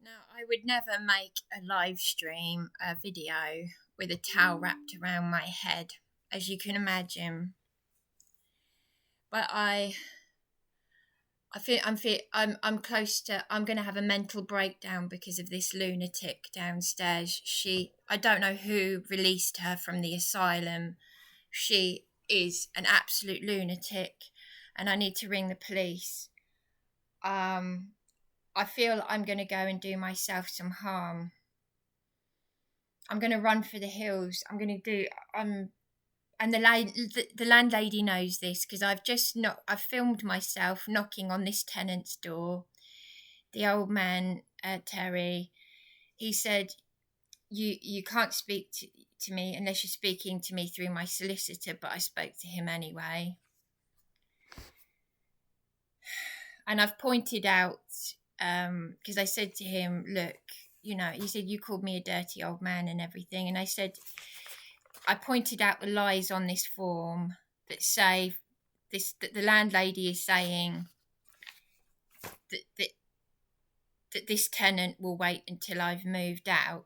Now, I would never make a live stream, a video with a towel wrapped around my head, as you can imagine. But I'm close to. I'm going to have a mental breakdown because of this lunatic downstairs. I don't know who released her from the asylum. She is an absolute lunatic, and I need to ring the police. I feel I'm going to go and do myself some harm. I'm going to run for the hills. And the landlady knows this because I've filmed myself knocking on this tenant's door. The old man, Terry, he said, you can't speak to me unless you're speaking to me through my solicitor, but I spoke to him anyway. And I've pointed out, because I said to him, look, he said, you called me a dirty old man and everything. And I pointed out the lies on this form that say that the landlady is saying that this tenant will wait until I've moved out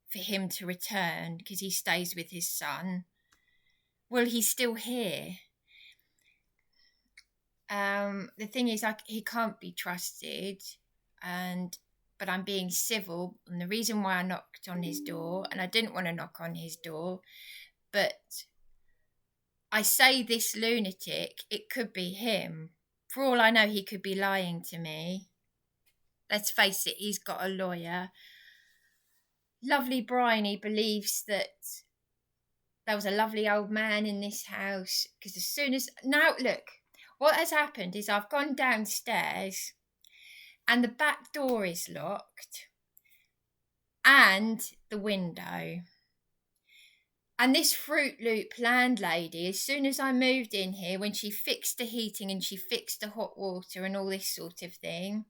for him to return because he stays with his son. Well, he's still here. The thing is, he can't be trusted, but I'm being civil, and the reason why I knocked on his door, and I didn't want to knock on his door, but I say this lunatic, it could be him. For all I know, he could be lying to me. Let's face it, he's got a lawyer. Lovely Bryony believes that there was a lovely old man in this house, because now look, what has happened is I've gone downstairs and the back door is locked and the window. And this Fruit Loop landlady, as soon as I moved in here, when she fixed the heating and she fixed the hot water and all this sort of thing,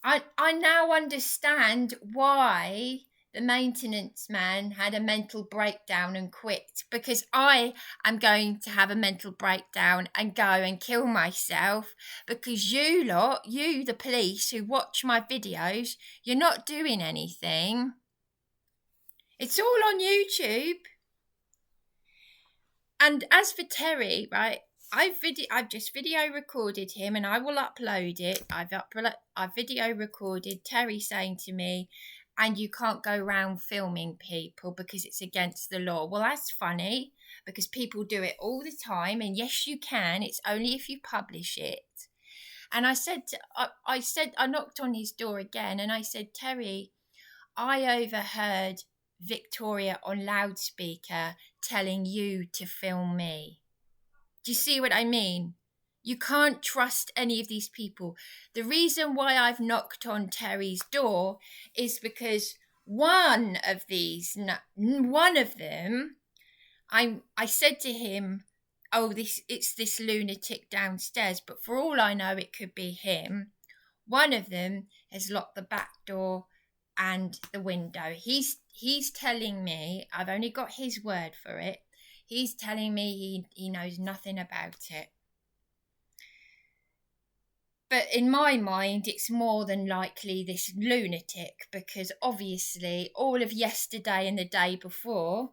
I now understand why the maintenance man had a mental breakdown and quit, because I am going to have a mental breakdown and go and kill myself because you the police who watch my videos, you're not doing anything. It's all on YouTube. And as for Terry, right, I've just video recorded him and I will upload it. I've video recorded Terry saying to me, and you can't go around filming people because it's against the law. Well, that's funny because people do it all the time. And yes, you can. It's only if you publish it. And I knocked on his door again and I said, Terry, I overheard Victoria on loudspeaker telling you to film me. Do you see what I mean? You can't trust any of these people. The reason why I've knocked on Terry's door is because one of them, I said to him, it's this lunatic downstairs, but for all I know, it could be him. One of them has locked the back door and the window. He's telling me, I've only got his word for it. He's telling me he knows nothing about it. But in my mind, it's more than likely this lunatic, because obviously all of yesterday and the day before,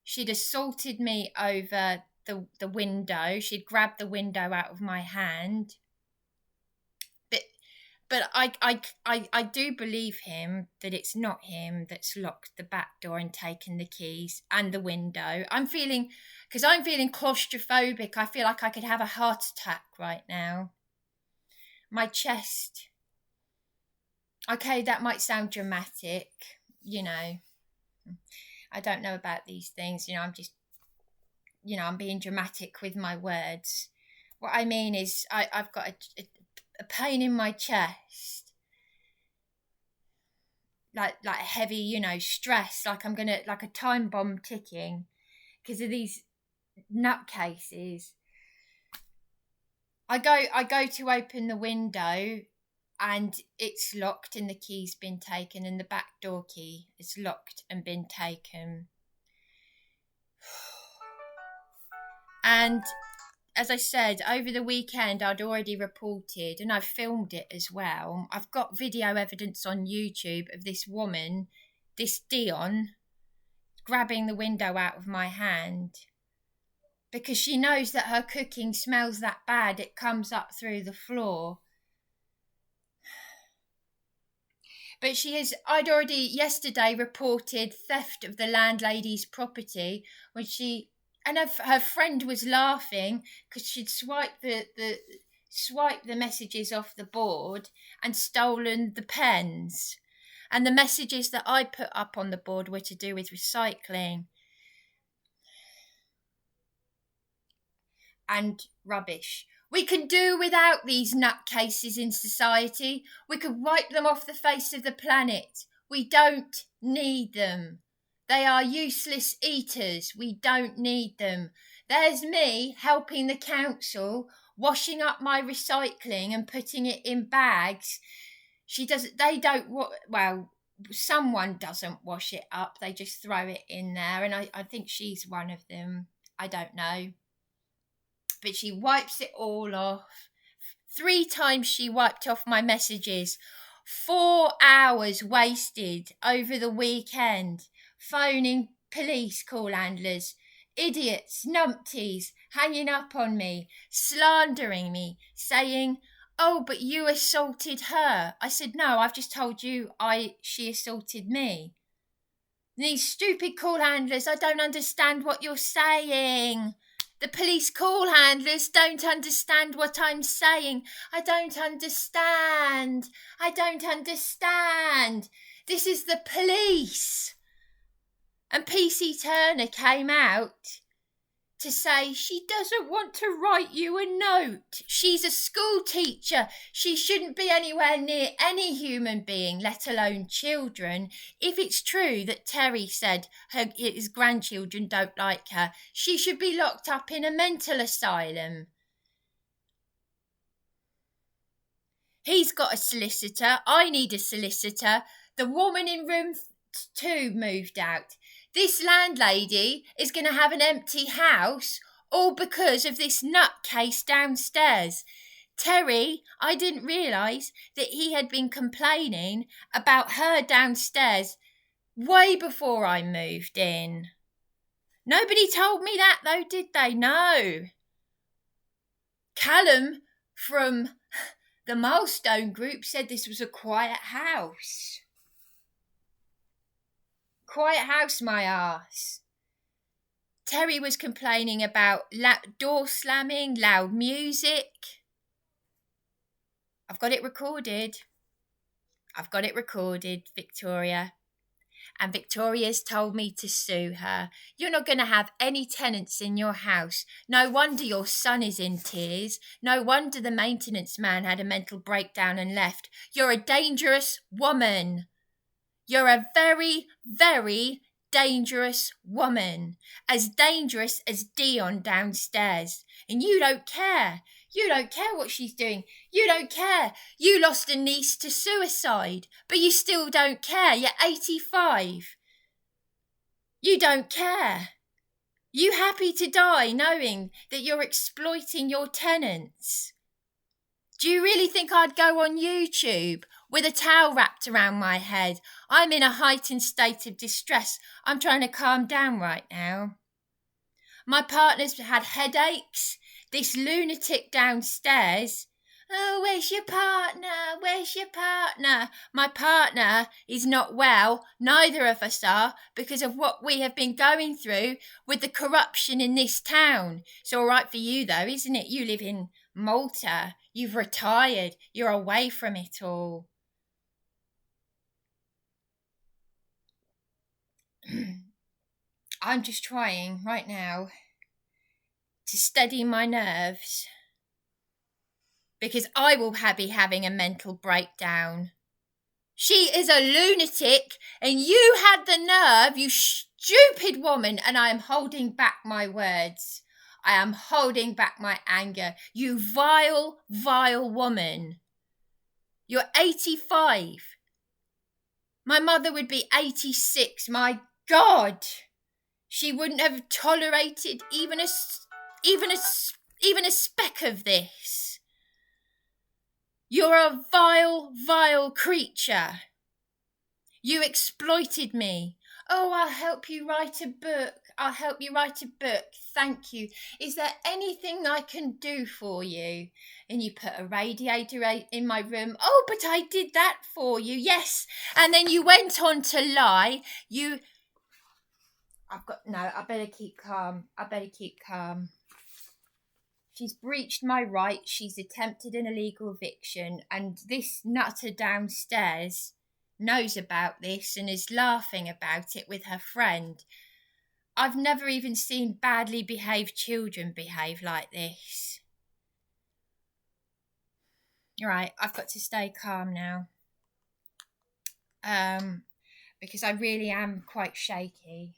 she'd assaulted me over the window. She'd grabbed the window out of my hand. But I do believe him that it's not him that's locked the back door and taken the keys and the window. I'm feeling claustrophobic. I feel like I could have a heart attack right now. My chest. Okay, that might sound dramatic, I don't know about these things, I'm just, I'm being dramatic with my words. What I mean is I've got a pain in my chest. Like a heavy, stress, like I'm gonna, like a time bomb ticking because of these nutcases. I go to open the window and it's locked and the key's been taken, and the back door key is locked and been taken. And as I said, over the weekend I'd already reported, and I've filmed it as well. I've got video evidence on YouTube of this woman, this Dion, grabbing the window out of my hand because she knows that her cooking smells that bad it comes up through the floor. But I'd already yesterday reported theft of the landlady's property when her friend was laughing because she'd swiped the messages off the board and stolen the pens. And the messages that I put up on the board were to do with recycling and rubbish. We can do without these nutcases in society. We could wipe them off the face of the planet. We don't need them. They are useless eaters. We don't need them. There's me helping the council, washing up my recycling and putting it in bags. Someone doesn't wash it up. They just throw it in there. And I think she's one of them. I don't know. But she wipes it all off. 3 times she wiped off my messages. 4 hours wasted over the weekend phoning police call handlers, idiots, numpties, hanging up on me, slandering me, saying, "Oh, but you assaulted her." I said, "No, I've just told you she assaulted me." These stupid call handlers, I don't understand what you're saying. The police call handlers don't understand what I'm saying. I don't understand. This is the police. And PC Turner came out to say she doesn't want to write you a note. She's a school teacher. She shouldn't be anywhere near any human being, let alone children. If it's true that Terry said his grandchildren don't like her, she should be locked up in a mental asylum. He's got a solicitor. I need a solicitor. The woman in room 2 moved out. This landlady is going to have an empty house, all because of this nutcase downstairs. Terry, I didn't realise that he had been complaining about her downstairs way before I moved in. Nobody told me that though, did they? No. Callum from the Milestone Group said this was a quiet house. Quiet house, my arse. Terry was complaining about door slamming, loud music. I've got it recorded, Victoria. And Victoria's told me to sue her. You're not going to have any tenants in your house. No wonder your son is in tears. No wonder the maintenance man had a mental breakdown and left. You're a dangerous woman. You're a very, very dangerous woman. As dangerous as Dion downstairs. And you don't care. You don't care what she's doing. You don't care. You lost a niece to suicide, but you still don't care. You're 85. You don't care. You happy to die knowing that you're exploiting your tenants? Do you really think I'd go on YouTube with a towel wrapped around my head? I'm in a heightened state of distress. I'm trying to calm down right now. My partner's had headaches. This lunatic downstairs. Oh, where's your partner? Where's your partner? My partner is not well. Neither of us are, because of what we have been going through with the corruption in this town. It's all right for you, though, isn't it? You live in Malta. You've retired. You're away from it all. I'm just trying right now to steady my nerves, because I will be having a mental breakdown. She is a lunatic, and you had the nerve, you stupid woman, and I am holding back my words. I am holding back my anger. You vile, vile woman. You're 85. My mother would be 86. My God. She wouldn't have tolerated even a even a speck of this. You're a vile, vile creature. You exploited me. Oh, I'll help you write a book. I'll help you write a book. Thank you. Is there anything I can do for you? And you put a radiator in my room. Oh, but I did that for you. Yes. And then you went on to lie. I better keep calm. She's breached my rights. She's attempted an illegal eviction. And this nutter downstairs knows about this and is laughing about it with her friend. I've never even seen badly behaved children behave like this. Right, I've got to stay calm now. Because I really am quite shaky.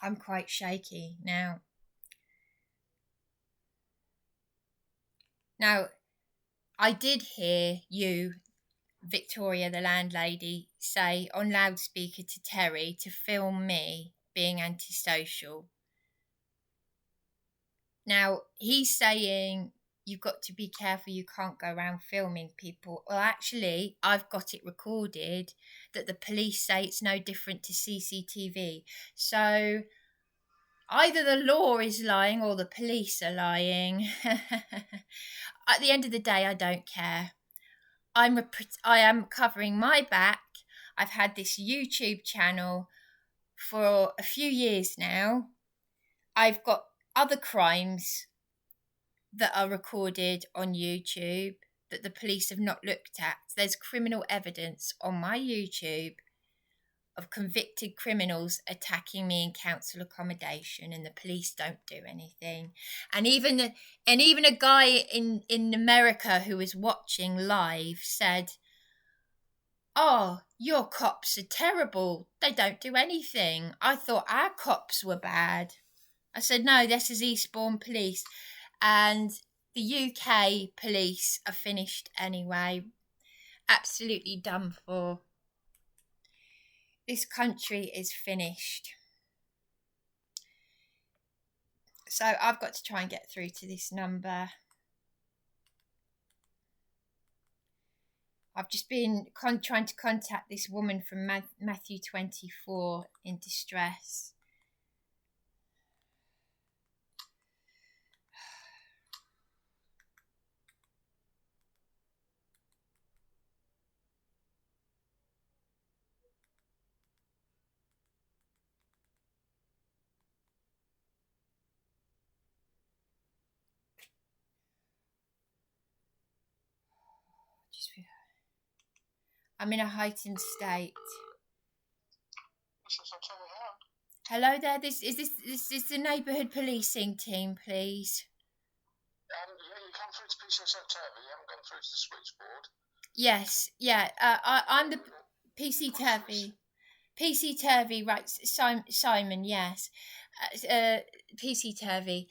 I'm quite shaky now. Now, I did hear you, Victoria, the landlady, say on loudspeaker to Terry to film me being antisocial. Now, he's saying you've got to be careful, you can't go around filming people. Well, actually, I've got it recorded that the police say it's no different to CCTV. So either the law is lying or the police are lying. At the end of the day, I don't care. I am covering my back. I've had this YouTube channel for a few years now. I've got other crimes that are recorded on YouTube that the police have not looked at. There's criminal evidence on my YouTube of convicted criminals attacking me in council accommodation, and the police don't do anything. And even a guy in America who was watching live said, "Oh, your cops are terrible. They don't do anything. I thought our cops were bad." I said, "No, this is Eastbourne Police." And the UK police are finished anyway. Absolutely done for. This country is finished. So I've got to try and get through to this number. I've just been trying to contact this woman from Matthew 24 in distress. I'm in a heightened state. Hello there. This is the neighbourhood policing team, please. Yeah, you come through to PCSO Turvey. You haven't gone through to the switchboard. Yes, yeah. I'm the PC Turvey. PC Turvey, right? Simon, yes. PC Turvey.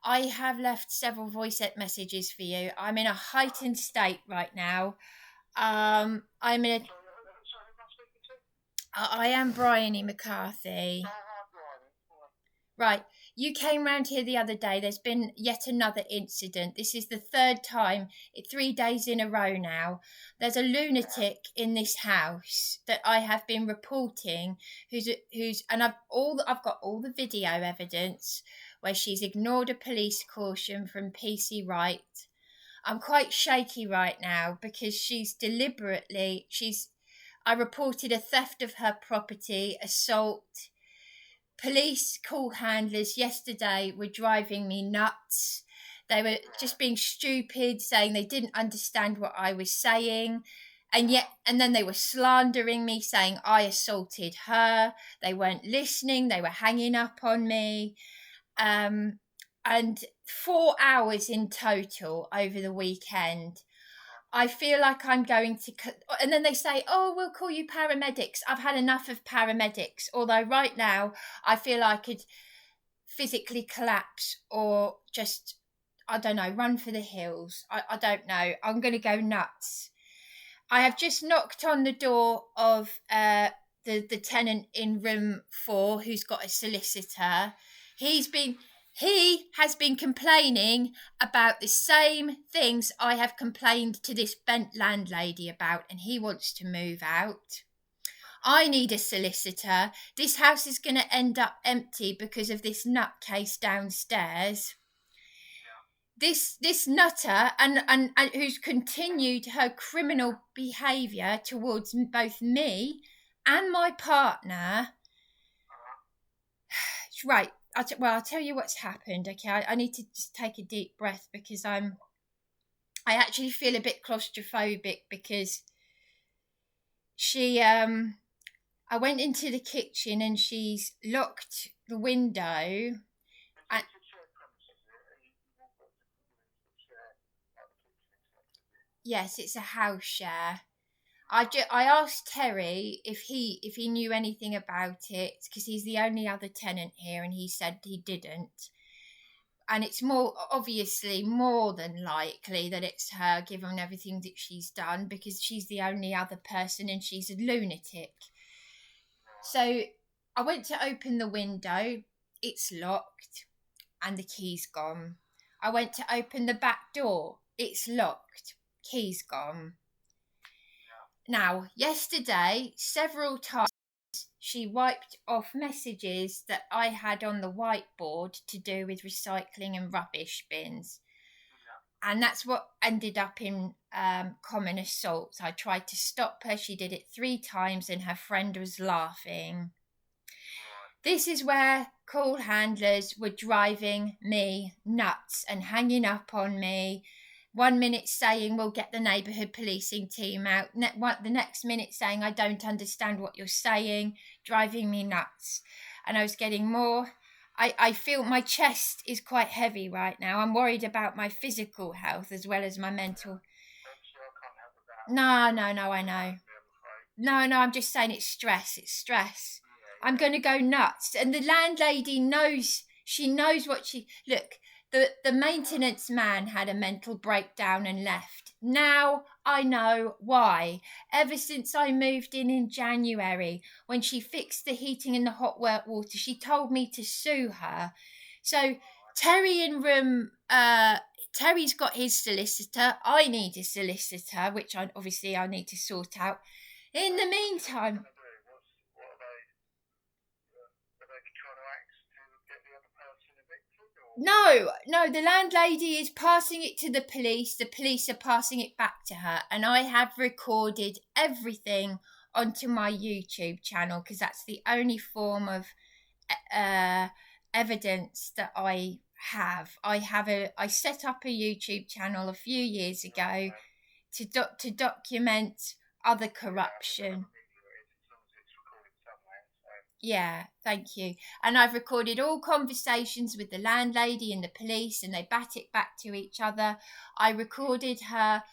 I have left several voice messages for you. I'm in a heightened state right now. I'm in a. I am Bryony McCarthy. Right, you came round here the other day. There's been yet another incident. This is the third time, 3 days in a row now. There's a lunatic in this house that I have been reporting. And I've got all the video evidence where she's ignored a police caution from PC Right. I'm quite shaky right now because I reported a theft of her property, assault. Police call handlers yesterday were driving me nuts. They were just being stupid, saying they didn't understand what I was saying. And then they were slandering me, saying I assaulted her. They weren't listening. They were hanging up on me. And 4 hours in total over the weekend. I feel like I'm going to... And then they say, "Oh, we'll call you paramedics." I've had enough of paramedics. Although right now, I feel I could physically collapse or just, I don't know, run for the hills. I don't know. I'm going to go nuts. I have just knocked on the door of the tenant in room 4 who's got a solicitor. He's been He has been complaining about the same things I have complained to this bent landlady about, and he wants to move out. I need a solicitor. This house is going to end up empty because of this nutcase downstairs. This nutter and who's continued her criminal behaviour towards both me and my partner. Right. I'll tell you what's happened. Okay, I need to just take a deep breath because I actually feel a bit claustrophobic because I went into the kitchen and she's locked the window. And yes, it's a house share. I asked Terry if he knew anything about it because he's the only other tenant here, and he said he didn't. And it's obviously more than likely that it's her, given everything that she's done, because she's the only other person and she's a lunatic. So I went to open the window, it's locked, and the key's gone. I went to open the back door, it's locked, key's gone. Now, yesterday, several times she wiped off messages that I had on the whiteboard to do with recycling and rubbish bins. And that's what ended up in common assault. I tried to stop her. She did it 3 times and her friend was laughing. This is where call handlers were driving me nuts and hanging up on me. 1 minute saying we'll get the neighbourhood policing team out. The next minute saying I don't understand what you're saying, driving me nuts. And I was getting more. I feel my chest is quite heavy right now. I'm worried about my physical health as well as my mental. No, I know. No, I'm just saying it's stress. I'm going to go nuts. And the landlady knows, she knows what she... Look, the maintenance man had a mental breakdown and left. Now I know why. Ever since I moved in January, when she fixed the heating and the hot water, she told me to sue her. So Terry's got his solicitor. I need a solicitor, which I need to sort out. In the meantime... No, the landlady is passing it to the police are passing it back to her, and I have recorded everything onto my YouTube channel because that's the only form of evidence that I have. I set up a YouTube channel a few years ago to document other corruption. Yeah, thank you. And I've recorded all conversations with the landlady and the police, and they bat it back to each other. I recorded her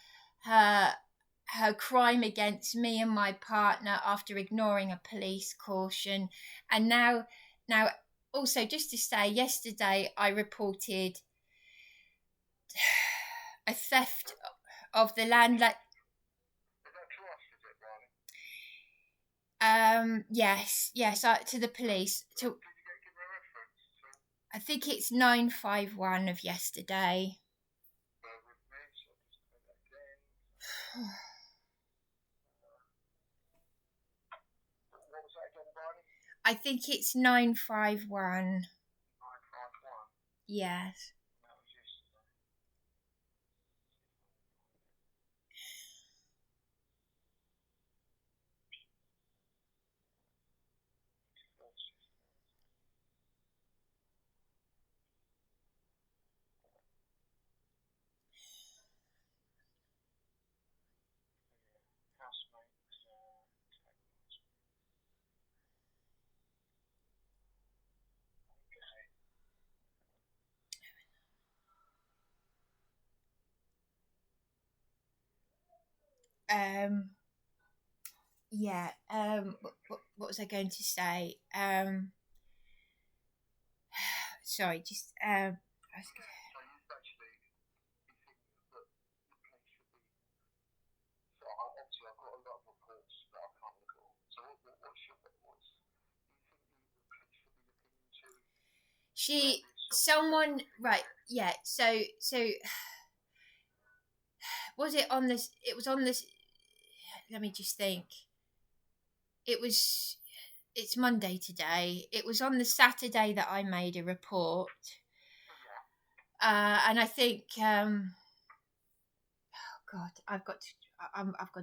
crime against me and my partner after ignoring a police caution. And now also, just to say, yesterday I reported a theft of the landlady. Yes, to the police. I think it's 951 of yesterday. I think it's 951. 951? Yes. What was I going to say? Sorry, just someone, right, yeah, so was it on this, it was on this, let me just think, it's Monday today, it was on the Saturday that I made a report, and I think oh god, I've got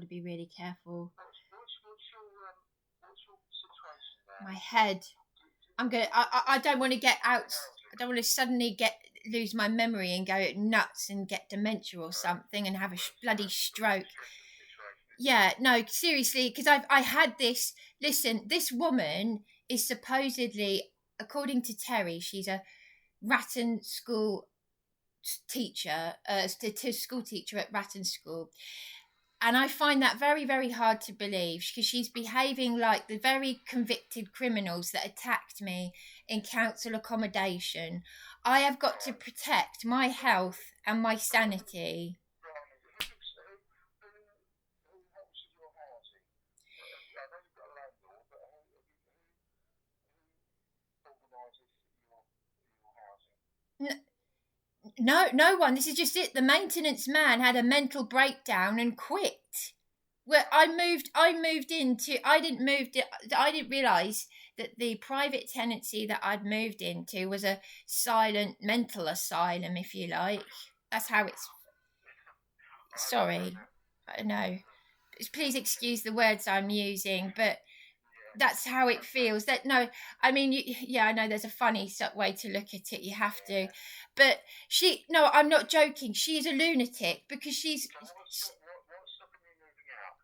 to be really careful. What's your situation there? My head, I don't want to get out, I don't want to suddenly lose my memory and go nuts and get dementia or something and have a bloody stroke. Yeah, no, seriously, because I had this. Listen, this woman is supposedly, according to Terry, she's a Ratton school teacher, school teacher at Ratton School. And I find that very, very hard to believe because she's behaving like the very convicted criminals that attacked me in council accommodation. I have got to protect my health and my sanity. No one. This is just it. The maintenance man had a mental breakdown and quit. Well, I moved into. I didn't realise that the private tenancy that I'd moved into was a silent mental asylum, if you like. That's how it's. Sorry, I know. Please excuse the words I'm using, but that's how it feels. That no, I mean, yeah, I know there's a funny way to look at it. You have to, but no, I'm not joking. She is a lunatic because she's. What's stopping you moving out?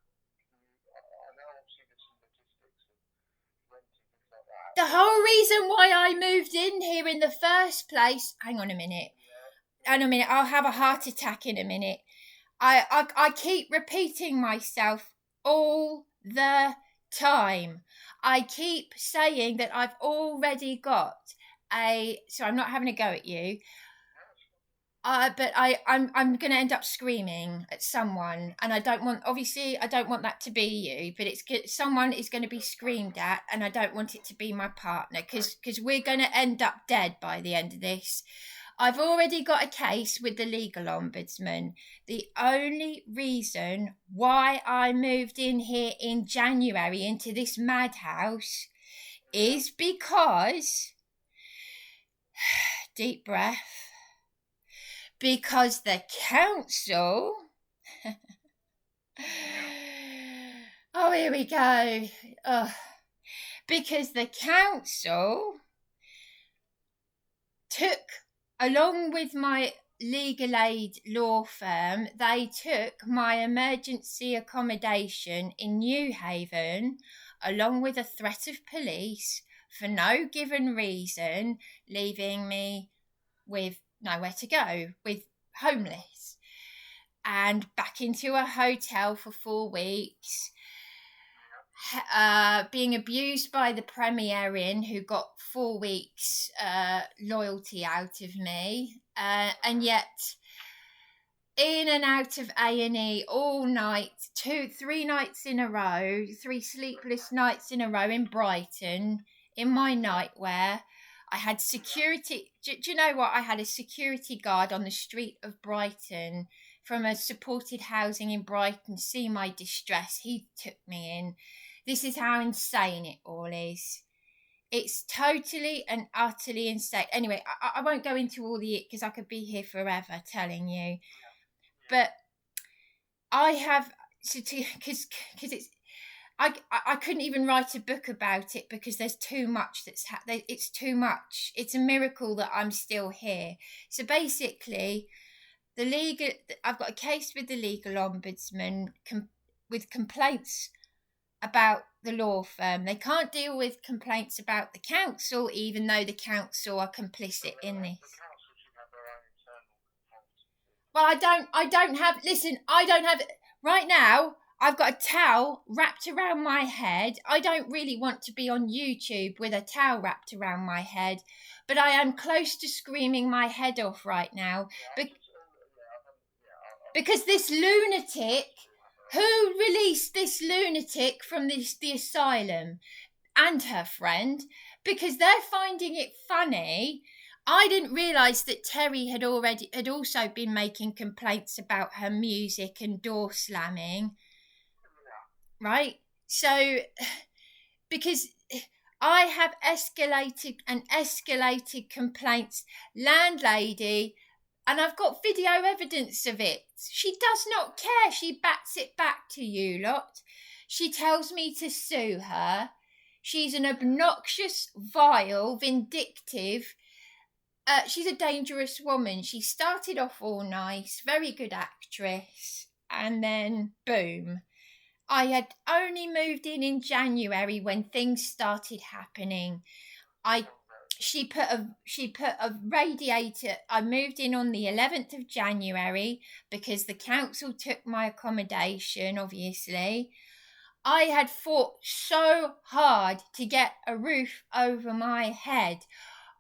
I know obviously there's some logistics and rent and things like that. The whole reason why I moved in here in the first place. Hang on a minute. Hang on a minute. I'll have a heart attack in a minute. I keep repeating myself all the time. I keep saying that I've already got so I'm not having a go at you. But I'm going to end up screaming at someone, and I don't want that to be you, but someone is going to be screamed at, and I don't want it to be my partner because we're going to end up dead by the end of this. I've already got a case with the legal ombudsman. The only reason why I moved in here in January into this madhouse is because, deep breath, because the council, oh, here we go. Because the council took, along with my legal aid law firm, they took my emergency accommodation in New Haven, along with a threat of police for no given reason, leaving me with nowhere to go, with homeless, and back into a hotel for 4 weeks, being abused by the Premier Inn, who got 4 weeks loyalty out of me, and yet in and out of A&E all night, 3 nights in a row, 3 sleepless nights in a row in Brighton, in my nightwear. I had security. Do you know what? I had a security guard on the street of Brighton from a supported housing in Brighton see my distress. He took me in. This is how insane it all is. It's totally and utterly insane. Anyway, I won't go into all the it because I could be here forever telling you. But I have, because it's, I couldn't even write a book about it because there's too much it's too much. It's a miracle that I'm still here. So basically, I've got a case with the legal ombudsman with complaints about the law firm. They can't deal with complaints about the council, even though the council are complicit in this. Well, I don't have, right now, I've got a towel wrapped around my head. I don't really want to be on YouTube with a towel wrapped around my head, but I am close to screaming my head off right now. Because this lunatic, who released this lunatic from the asylum, and her friend, because they're finding it funny. I didn't realise that Terry had also been making complaints about her music and door slamming. Right? So, because I have escalated complaints, landlady, and I've got video evidence of it. She does not care. She bats it back to you lot. She tells me to sue her. She's an obnoxious, vile, vindictive. She's a dangerous woman. She started off all nice, very good actress, and then boom. I had only moved in January when things started happening. She put a radiator. I moved in on the 11th of January because the council took my accommodation, obviously. I had fought so hard to get a roof over my head.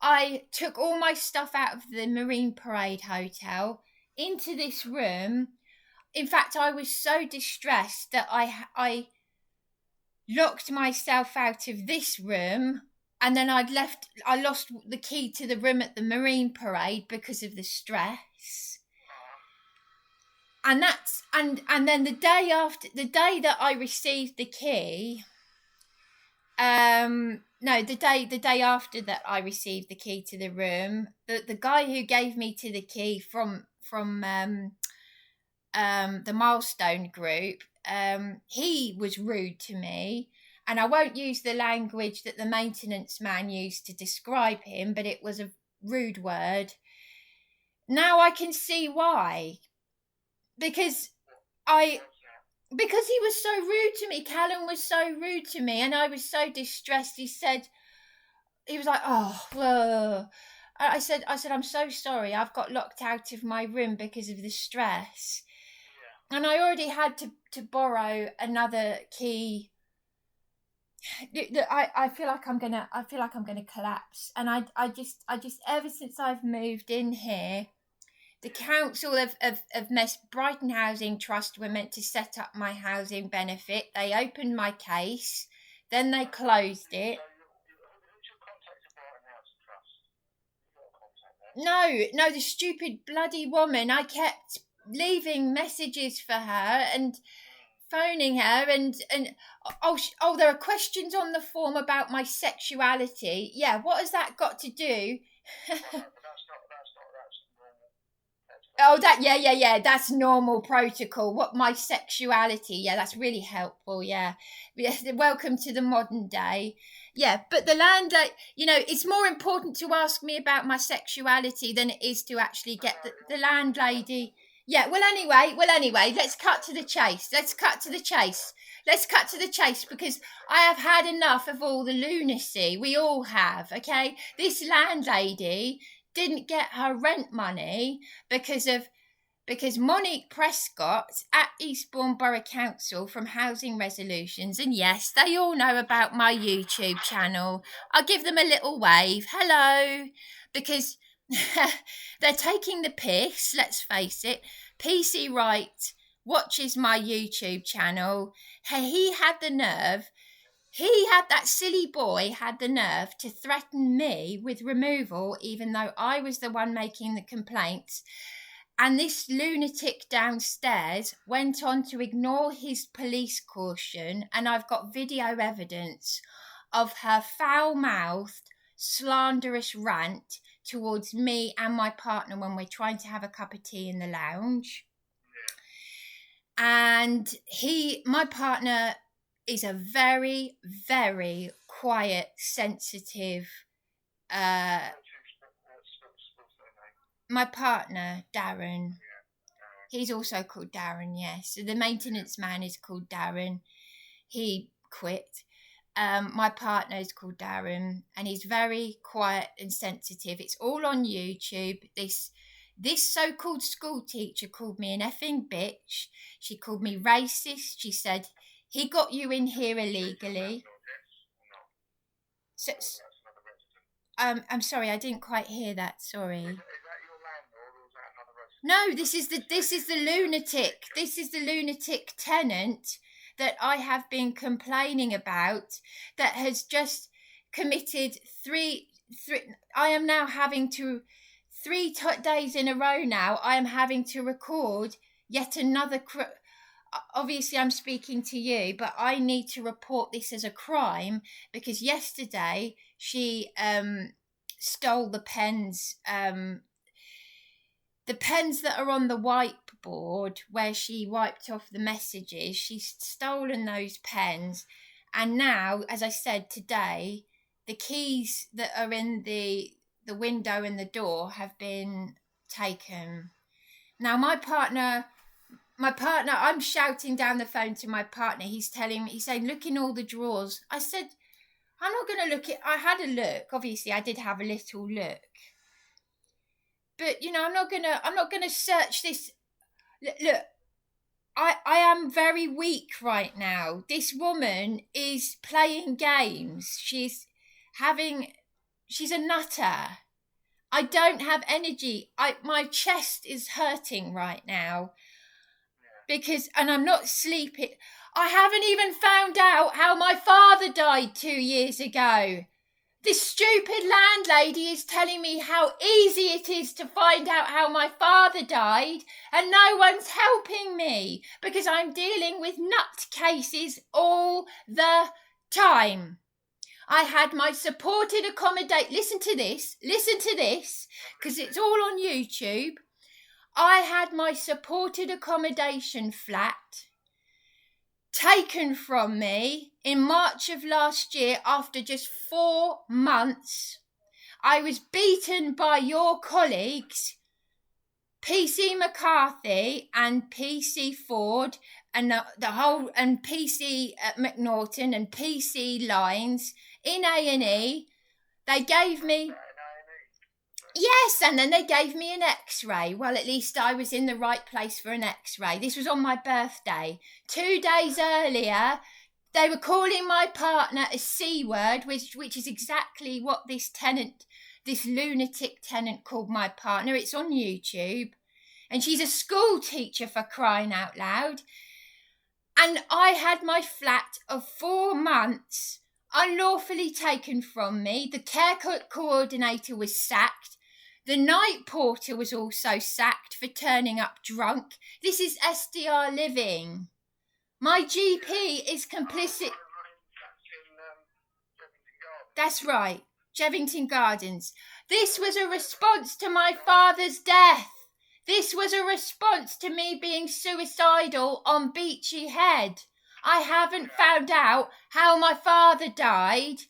I took all my stuff out of the Marine Parade Hotel into this room. In fact, I was so distressed that I locked myself out of this room, and then I lost the key to the room at the Marine Parade because of the stress. And then the day that I received the key, the day after that I received the key to the room, the guy who gave me the key from the Milestone group, he was rude to me, and I won't use the language that the maintenance man used to describe him, but it was a rude word. Now I can see why. Because he was so rude to me. Callum was so rude to me, and I was so distressed. He was like, oh, whoa. I said, I'm so sorry. I've got locked out of my room because of the stress. Yeah. And I already had to borrow another key. I feel like I'm gonna collapse. And I just ever since I've moved in here, the council of Brighton Housing Trust were meant to set up my housing benefit. They opened my case, then they closed it. No, the stupid bloody woman. I kept leaving messages for her and phoning her, and there are questions on the form about my sexuality. Yeah, what has that got to do? Oh, that's normal protocol. What, my sexuality? Yeah, that's really helpful. Yeah, welcome to the modern day. Yeah, but the landlady, it's more important to ask me about my sexuality than it is to actually get the landlady. Yeah, well, anyway, let's cut to the chase. Because I have had enough of all the lunacy. We all have, okay? This landlady didn't get her rent money because Monique Prescott at Eastbourne Borough Council from Housing Resolutions, and yes, they all know about my YouTube channel. I'll give them a little wave. Hello. Because they're taking the piss, let's face it. PC Wright watches my YouTube channel. That silly boy had the nerve to threaten me with removal, even though I was the one making the complaints. And this lunatic downstairs went on to ignore his police caution, and I've got video evidence of her foul-mouthed, slanderous rant towards me and my partner when we're trying to have a cup of tea in the lounge. And my partner is a very, very quiet, sensitive, my partner, Darren. He's also called Darren, yes. So the maintenance man is called Darren. He quit. My partner is called Darren, and he's very quiet and sensitive. It's all on YouTube. This so-called school teacher called me an effing bitch. She called me racist. She said, he got you in here illegally. So, I'm sorry, I didn't quite hear that. Sorry. Is that your landlord, or is that another resident? No, this is the lunatic. This is the lunatic tenant that I have been complaining about, that has just committed I am now having to 3 days in a row now. I am having to record yet another. Obviously, I'm speaking to you, but I need to report this as a crime because yesterday she stole the pens. The pens that are on the whiteboard where she wiped off the messages, she's stolen those pens. And now, as I said today, the keys that are in the window and the door have been taken. Now my partner, I'm shouting down the phone to my partner. He's saying, look in all the drawers. I said, I'm not going to look at, I had a look. Obviously, I did have a little look. But, I'm not going to search this. Look, I am very weak right now. This woman is playing games. She's a nutter. I don't have energy. My chest is hurting right now. And I'm not sleeping. I haven't even found out how my father died 2 years ago. This stupid landlady is telling me how easy it is to find out how my father died, and no one's helping me because I'm dealing with nutcases all the time. I had my supported accommodation. Listen to this, because it's all on YouTube. I had my supported accommodation flat taken from me in March of last year after just 4 months. I was beaten by your colleagues, PC McCarthy and PC Ford and the whole, and PC McNaughton and PC Lines in A&E. They gave me... Yes, and then they gave me an X-ray. Well, at least I was in the right place for an X-ray. This was on my birthday. 2 days earlier, they were calling my partner a C-word, which is exactly what this lunatic tenant called my partner. It's on YouTube. And she's a school teacher, for crying out loud. And I had my flat of 4 months unlawfully taken from me. The care coordinator was sacked. The night porter was also sacked for turning up drunk. This is SDR living. My GP is complicit. That's right, Jevington Gardens. This was a response to my father's death. This was a response to me being suicidal on Beachy Head. I haven't found out how my father died.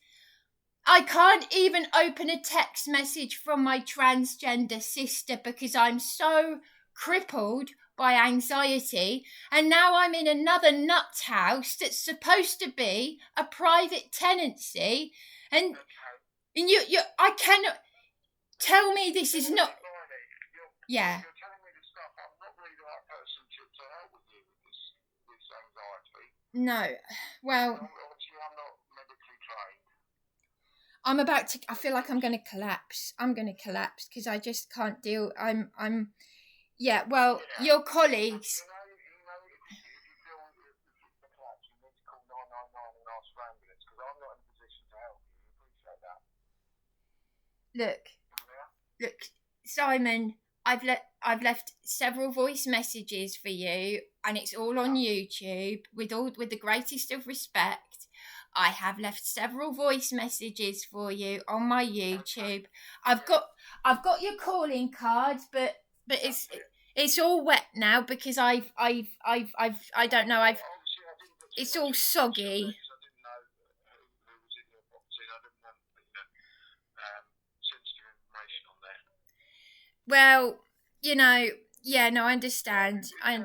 I can't even open a text message from my transgender sister because I'm so crippled by anxiety. And now I'm in another nut house that's supposed to be a private tenancy. And I cannot tell me this is not. Yeah. You're telling me this stuff. I'm not really the right person to help with you with this anxiety. No. Well, obviously, I'm not medically trained. I feel like I'm going to collapse. Because I just can't deal. Your colleagues. If you feel the collapse, you need to call 999 and ask for ambulance, because I'm not in a position to help you. You appreciate that? Look, Simon, I've left several voice messages for you, and it's all on YouTube with the greatest of respect. I have left several voice messages for you on my YouTube. I've got your calling cards, but it's all wet now because I don't know, it's all soggy. Well, I understand. You don't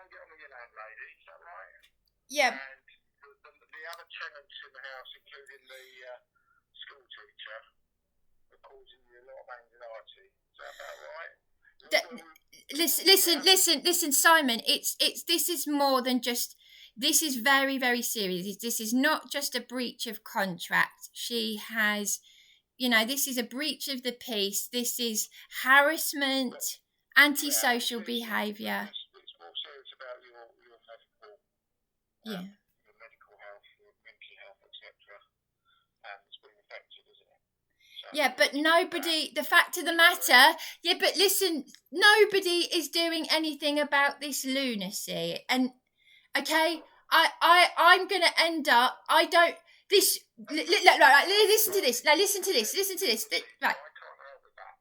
get on with your landlady, is that right? Yeah. And the other tenants in the house, including the school teacher, are causing you a lot of anxiety. Is that about right? Listen, Simon. This is more than just. This is very, very serious. This is not just a breach of contract. She has. This is a breach of the peace. This is harassment, antisocial behaviour. It's more serious about your medical, your medical health, your mental health, etc. And it's been affected Yeah, but nobody, the fact of the matter, yeah, but listen, nobody is doing anything about this lunacy. And, okay, I'm going to end up, I don't, this, right, listen to this, now listen to this, right. I can't help with that.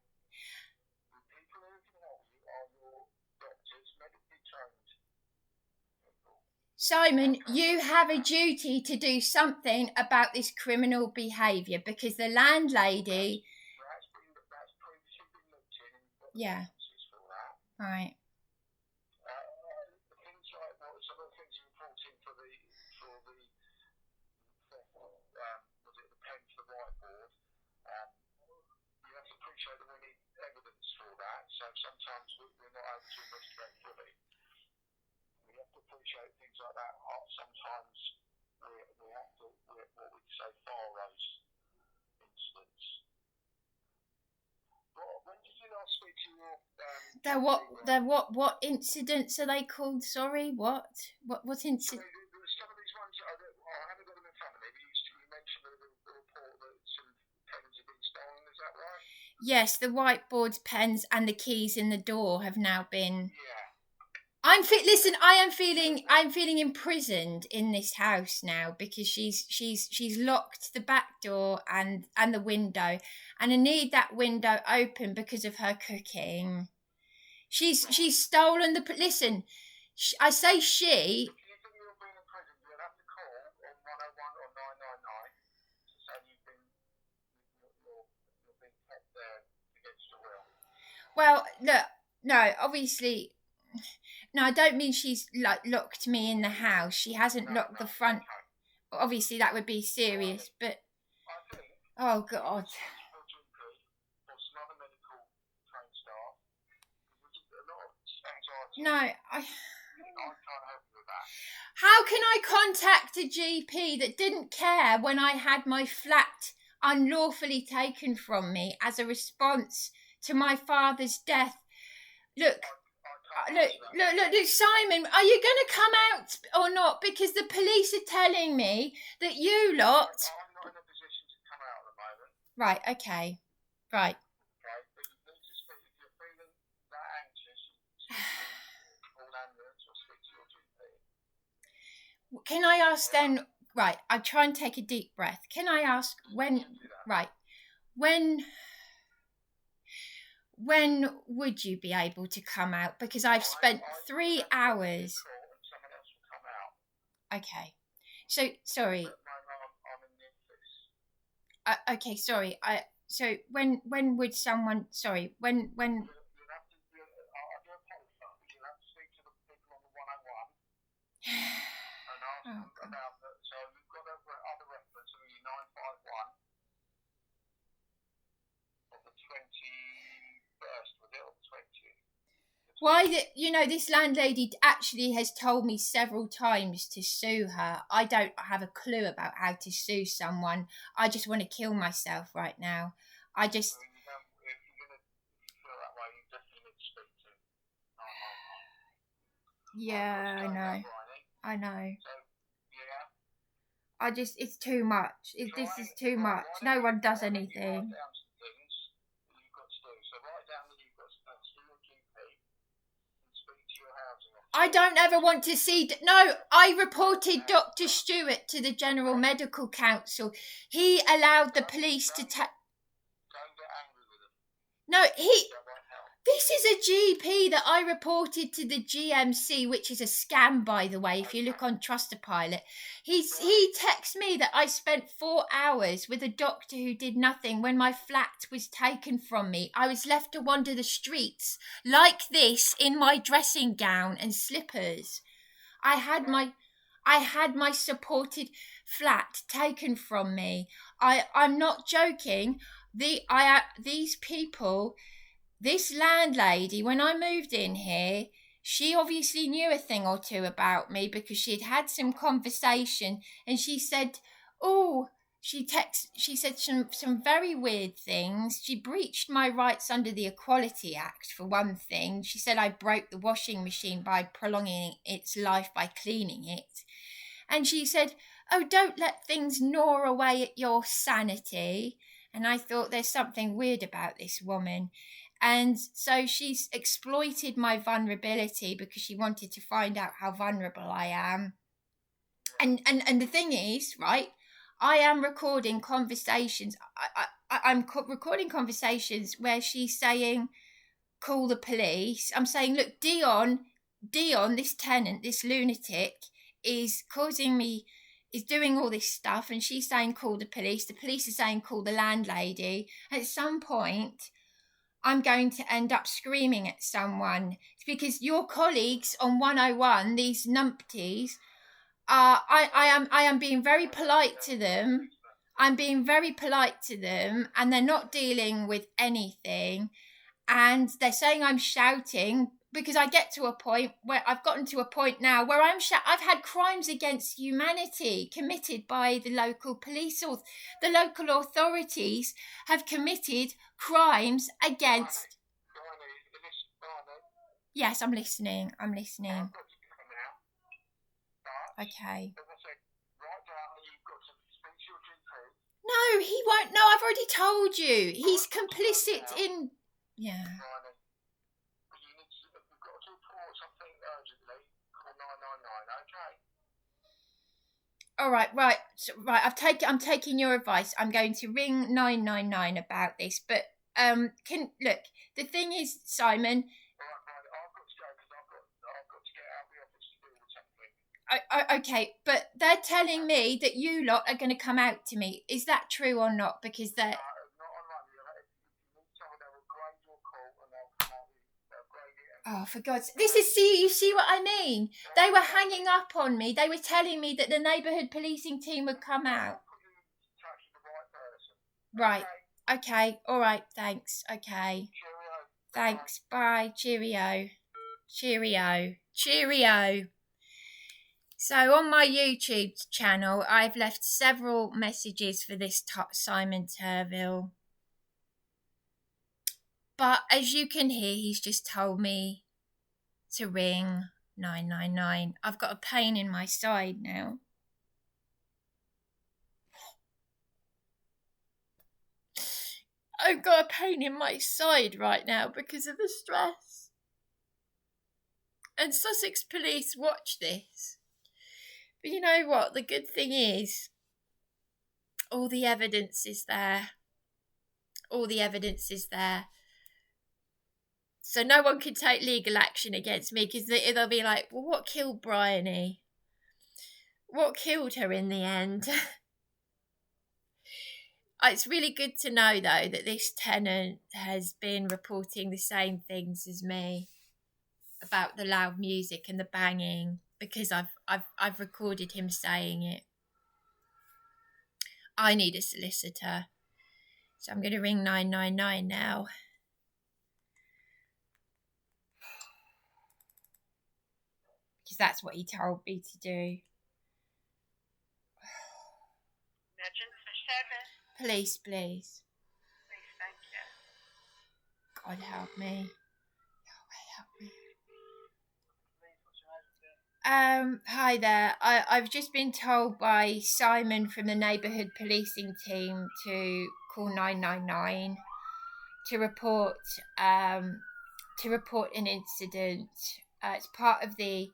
The people who can help you are your doctors, medically trained people. Simon, you have a duty to do something about this criminal behaviour because the landlady. That's previously been looked in. Yeah. For that. Right. Things like some of the things you brought in for the was it the pen for the whiteboard? You have to appreciate that we need evidence for that. So sometimes we're not able to investigate fully. We have to appreciate things like that. Sometimes we have to what we'd say far raise incidents. When did you last speak to your? What incidents are they called? Sorry, what incident? Some of these ones I haven't got them in front of me. You mentioned the report that some pens have been stolen. Is that right? Yes, the whiteboards, pens, and the keys in the door have now been. Yeah. Listen, I'm feeling imprisoned in this house now because she's locked the back door and the window, and I need that window open because of her cooking. She's stolen the. Listen, I say she. If you think you're being in prison, you'll have to call on 101 or 999 to say you're being kept there against your will. Well, look, no, obviously. No, I don't mean she's locked me in the house. She hasn't locked the front. Okay. Obviously, that would be serious, but. I think. Oh God. No, I can't help you with that. How can I contact a GP that didn't care when I had my flat unlawfully taken from me as a response to my father's death? Look, Simon, are you going to come out or not? Because the police are telling me that you lot. I'm not in a position to come out at the moment. Right, okay. Right. Okay, but you need to speak if you're feeling that anxious. Call an ambulance or speak to your GP. Can I ask then? Right, I'll try and take a deep breath. Can I ask when? Right, when would you be able to come out? Because I've spent 3 hours. Someone else will come out. Okay. So sorry. I'm in the office. Okay, sorry. So when would someone? Sorry, when? I'll do a poll phone. You'll have to speak to the people on the 101 and ask them about that. So you've got other reference of the 951 of the 21st, was it, or the 20th? Why, this landlady actually has told me several times to sue her. I don't have a clue about how to sue someone. I just want to kill myself right now. If you're going to feel that way, you definitely need to speak to 999. Yeah, I know. So, yeah. It's too much. This is too much. No one does anything. I don't ever want to see. No, I reported Dr. Stewart to the General Medical Council. He allowed the police to take. Don't get angry with him. No, This is a GP that I reported to the GMC, which is a scam, by the way, if you look on Trustpilot. He texts me that I spent 4 hours with a doctor who did nothing when my flat was taken from me. I was left to wander the streets like this in my dressing gown and slippers. I had my supported flat taken from me. I'm not joking. These people... This landlady, when I moved in here, she obviously knew a thing or two about me because she'd had some conversation, and she said, she said some very weird things. She breached my rights under the Equality Act, for one thing. She said I broke the washing machine by prolonging its life by cleaning it. And she said, don't let things gnaw away at your sanity. And I thought there's something weird about this woman. And so she's exploited my vulnerability because she wanted to find out how vulnerable I am. And the thing is, right, I am recording conversations. I'm recording conversations where she's saying, call the police. I'm saying, look, Dion, this tenant, this lunatic, is causing me, is doing all this stuff. And she's saying, call the police. The police are saying, call the landlady. At some point, I'm going to end up screaming at someone. It's because your colleagues on 101, these numpties, I am being very polite to them. I'm being very polite to them, and they're not dealing with anything. And they're saying I'm shouting because I get to a point where I've gotten to a point now where I've had crimes against humanity committed by the local police, or the local authorities have committed crimes against. Yes, I'm listening. Okay. No, he won't. No, I've already told you. He's complicit in. Yeah. All right. I'm taking your advice. I'm going to ring 999 about this. But look. The thing is, Simon. Okay, but they're telling me that you lot are going to come out to me. Is that true or not? Because they're. Oh, for God's sake. You see what I mean? They were hanging up on me. They were telling me that the neighbourhood policing team would come out. Right. Okay. All right. Thanks. Okay. Thanks. Bye. Cheerio. So on my YouTube channel, I've left several messages for this Simon Turvey. But as you can hear, he's just told me to ring 999. I've got a pain in my side now. I've got a pain in my side right now because of the stress. And Sussex police watch this. But you know what? The good thing is, all the evidence is there. So no one can take legal action against me because they'll be like, well, what killed Bryony? What killed her in the end? It's really good to know, though, that this tenant has been reporting the same things as me about the loud music and the banging, because I've recorded him saying it. I need a solicitor. So I'm going to ring 999 now. Because that's what he told me to do. Emergency service. Police, please. Please, thank you. God help me. Hi there. I've just been told by Simon from the neighbourhood policing team to call 999 to report an incident. It's part of the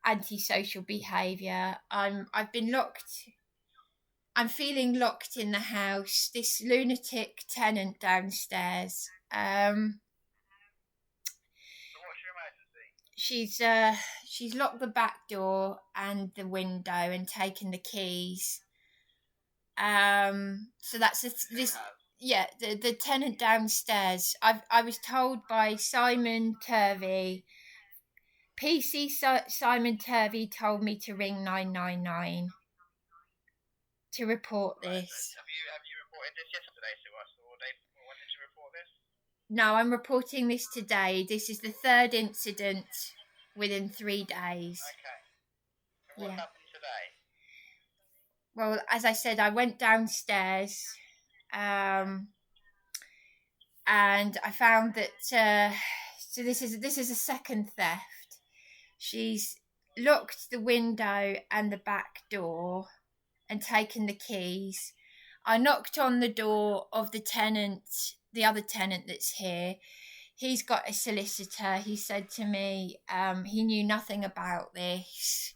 antisocial behaviour. I've been locked. I'm feeling locked in the house. This lunatic tenant downstairs. She's locked the back door and the window and taken the keys. So that's this. Yeah, the tenant downstairs. I was told by Simon Turvey. PC Simon Turvey told me to ring 999 to report this. Have you reported this yesterday to us, or when did you report this? No, I'm reporting this today. This is the third incident within 3 days. Okay. What happened today? Well, as I said, I went downstairs, and I found that. So this is a second theft. She's locked the window and the back door and taken the keys. I knocked on the door of the other tenant that's here. He's got a solicitor. He said to me he knew nothing about this.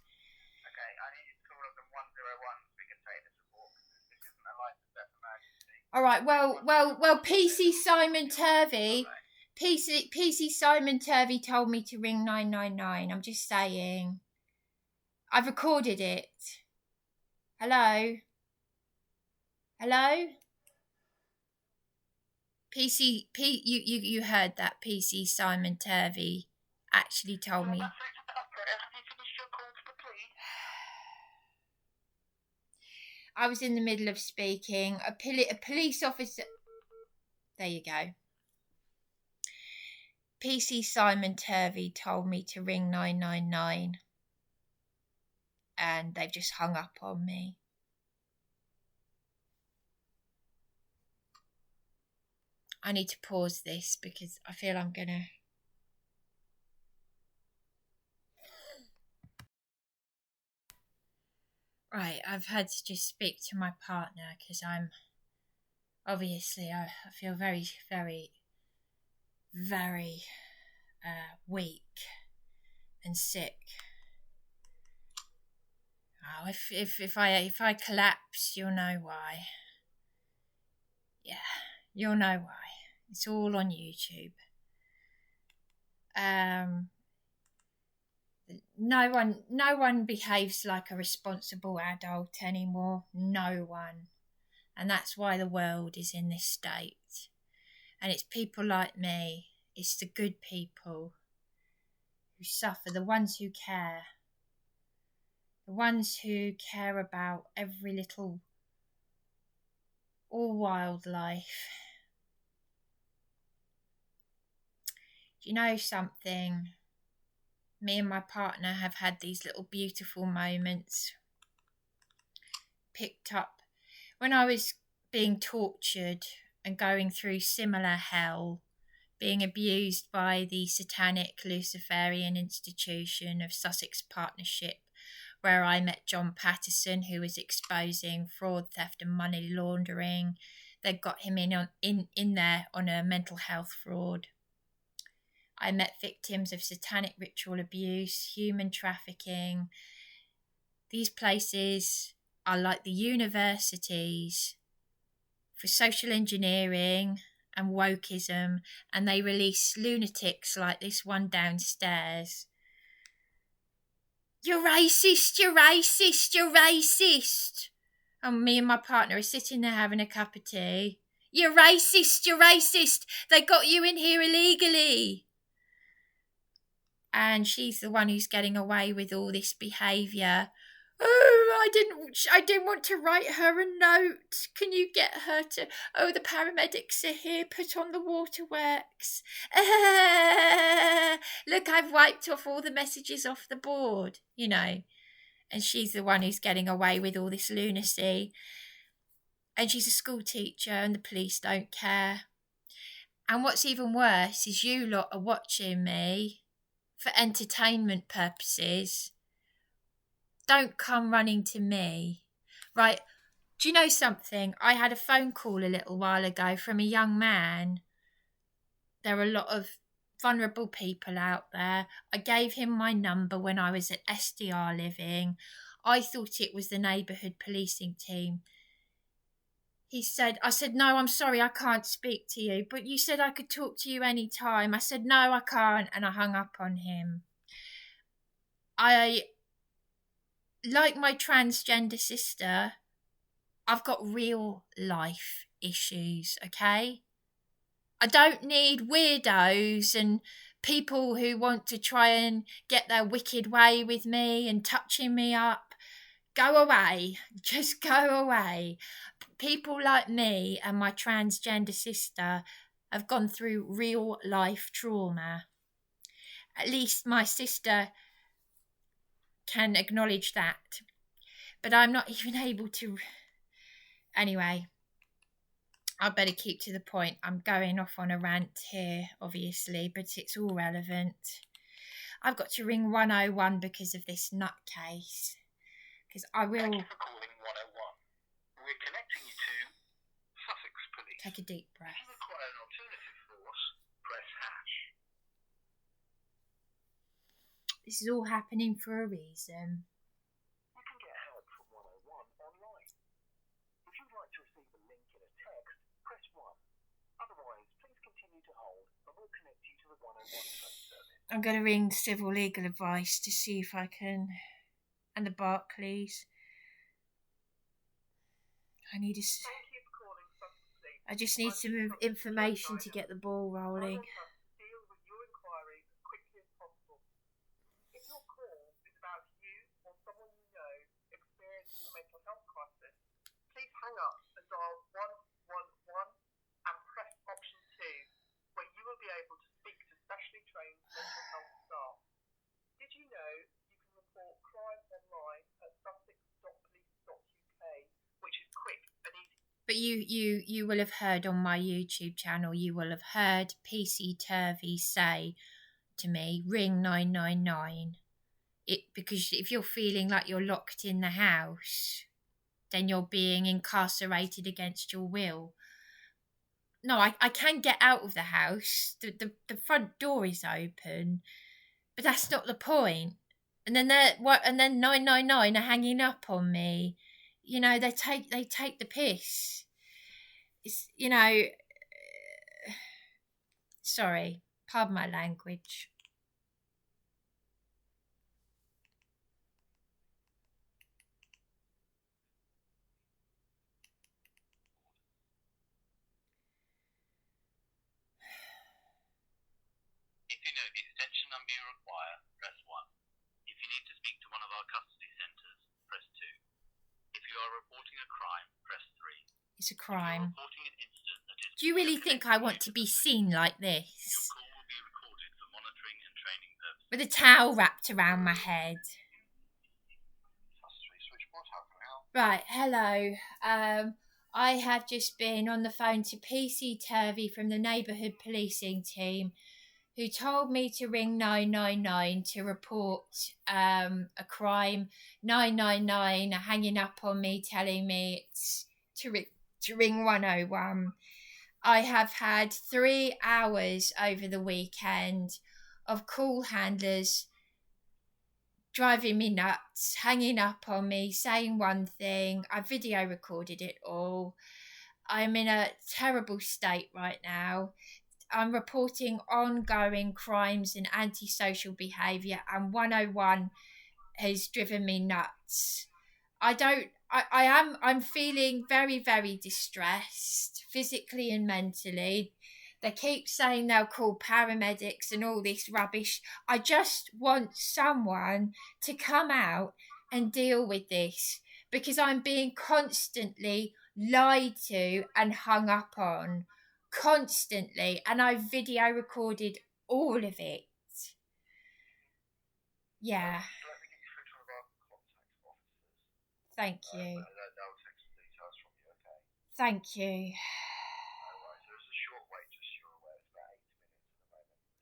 Okay, I need you to call us on 101 so we can take this report. This isn't a life and death emergency. All right, well, PC Simon Turvey. PC Simon Turvey told me to ring 999. I'm just saying. I've recorded it. Hello? Hello? You heard that. PC Simon Turvey actually told me. Have you finished your call to the police? I was in the middle of speaking. A police officer... There you go. PC Simon Turvey told me to ring 999. And they've just hung up on me. I need to pause this because I feel I'm going to... Right, I've had to just speak to my partner because I'm... Obviously, I feel very, very, very weak and sick. Oh, if I collapse, you'll know why. Yeah, you'll know why. It's all on YouTube. No one behaves like a responsible adult anymore. No one. And that's why the world is in this state. And it's people like me. It's the good people who suffer, the ones who care. The ones who care about every little, all wildlife. Do you know something? Me and my partner have had these little beautiful moments picked up when I was being tortured and going through similar hell, being abused by the satanic Luciferian institution of Sussex Partnership, where I met John Patterson, who was exposing fraud, theft and money laundering. They got him in there on a mental health fraud. I met victims of satanic ritual abuse, human trafficking. These places are like the universities for social engineering and wokeism, and they release lunatics like this one downstairs. You're racist, you're racist, you're racist. And me and my partner are sitting there having a cup of tea. You're racist, you're racist. They got you in here illegally. And she's the one who's getting away with all this behaviour. Oh, I didn't want to write her a note. Can you get her to... Oh, the paramedics are here. Put on the waterworks. Look, I've wiped off all the messages off the board, you know. And she's the one who's getting away with all this lunacy. And she's a school teacher and the police don't care. And what's even worse is you lot are watching me for entertainment purposes. Don't come running to me. Right, do you know something? I had a phone call a little while ago from a young man. There are a lot of vulnerable people out there. I gave him my number when I was at SDR Living. I thought it was the neighbourhood policing team. I said, no, I'm sorry, I can't speak to you. But you said I could talk to you any time. I said, no, I can't. And I hung up on him. Like my transgender sister, I've got real life issues, okay? I don't need weirdos and people who want to try and get their wicked way with me and touching me up. Go away. Just go away. People like me and my transgender sister have gone through real life trauma. At least my sister can acknowledge that. But I'm not even able to... Anyway, I better keep to the point. I'm going off on a rant here, obviously, but it's all relevant. I've got to ring 101 because of this nutcase. Because I will... Thank you for calling 101. We're connecting you to Take a deep breath. If you require an alternative force, press hash. This is all happening for a reason. You can get help from 101 online. If you'd like to receive a link in a text, press 1. Otherwise, please continue to hold and we'll connect you to the 101 phone service. I'm going to ring civil legal advice to see if I can, and the Barclays. Thank you for calling Substance Police. I just need some information to get the ball rolling. I want us to deal with your inquiry as quickly as possible. If your call is about you or someone you know experiencing a mental health crisis, please hang up and dial 111 and press option 2, where you will be able to speak to specially trained mental health staff. Did you know you can report crime online at sussex.police.uk, which is quick and easy? But you will have heard on my YouTube channel, you will have heard PC Turvey say to me, ring 999. Because if you're feeling like you're locked in the house, then you're being incarcerated against your will. No, I can get out of the house. The front door is open, but that's not the point. And then 999 are hanging up on me. You know, they take the piss. It's, you know, sorry, pardon my language. If you know the extension number you require, press 1. If you need to speak to one of our custody centres, press 2. If you are reporting a crime, press 3. It's a crime. Reporting an incident that is... Do you really think I want to be seen like this? Your call will be recorded for monitoring and training purposes. With a towel wrapped around my head. Right, hello. I have just been on the phone to PC Turvey from the neighbourhood policing team, who told me to ring 999 to report a crime. 999 are hanging up on me, telling me it's to ring 101. I have had 3 hours over the weekend of call handlers driving me nuts, hanging up on me, saying one thing. I video recorded it all. I'm in a terrible state right now. I'm reporting ongoing crimes and antisocial behaviour, and 101 has driven me nuts. I'm feeling very, very distressed, physically and mentally. They keep saying they'll call paramedics and all this rubbish. I just want someone to come out and deal with this, because I'm being constantly lied to and hung up on. Constantly. And I video recorded all of it. Yeah. Thank you. Thank you.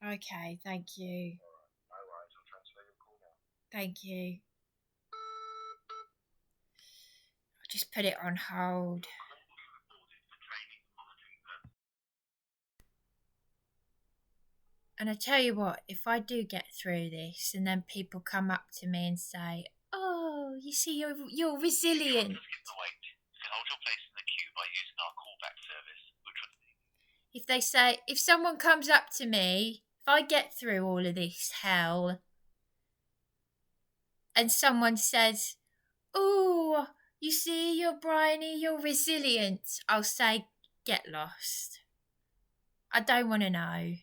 Okay, thank you. Thank you. I'll just put it on hold. And I tell you what, if I do get through this and then people come up to me and say, oh, you see, you're resilient. If they say, if someone comes up to me, if I get through all of this hell and someone says, oh, you see, you're Bryony, you're resilient, I'll say, get lost. I don't want to know.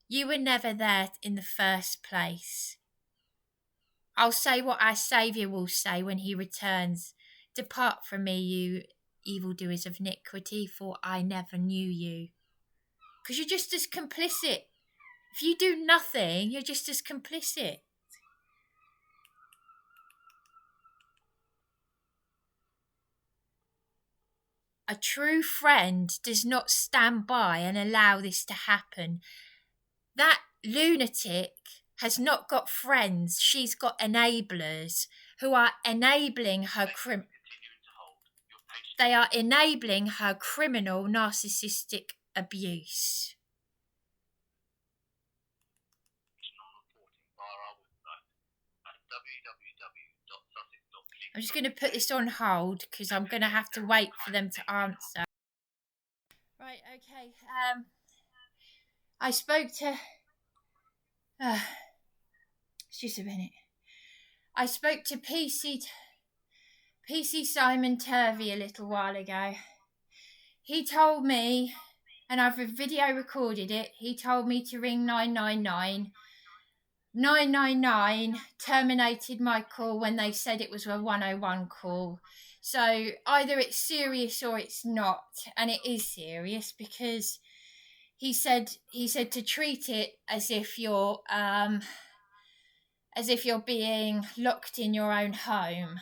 You were never there in the first place. I'll say what our Saviour will say when he returns. Depart from me, you evildoers of iniquity, for I never knew you. Because you're just as complicit. If you do nothing, you're just as complicit. A true friend does not stand by and allow this to happen. That lunatic has not got friends. She's got enablers who are enabling her They are enabling her criminal narcissistic abuse. I'm just going to put this on hold because I'm going to have to wait for them to answer. Right, okay. I spoke to... just a minute. I spoke to PC Simon Turvey a little while ago. He told me, and I've video recorded it, he told me to ring 999. 999 terminated my call when they said it was a 101 call. So either it's serious or it's not, and it is serious because he said to treat it as if you're being locked in your own home.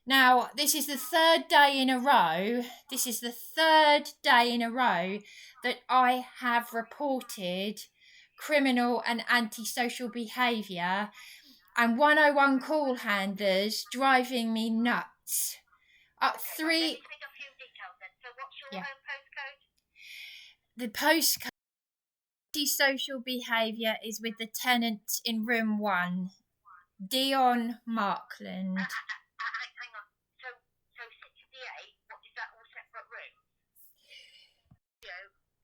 Now, this is the third day in a row that I have reported criminal and antisocial behaviour and 101 call handlers driving me nuts. Let me take a few details then. So what's your postcode? The postcode antisocial behaviour is with the tenant in room 1, Dion Markland. Hang on. So 68, what is that, all separate rooms?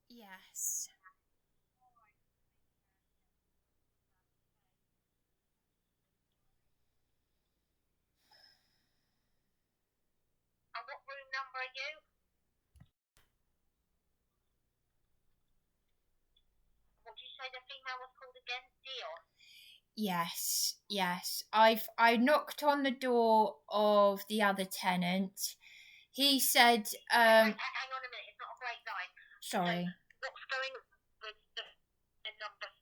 Yes. And what room number are you? What did you say the female was called again? Dion? Yes. I knocked on the door of the other tenant. He said, hang on a minute, it's not a great line. Sorry. So what's going with the number?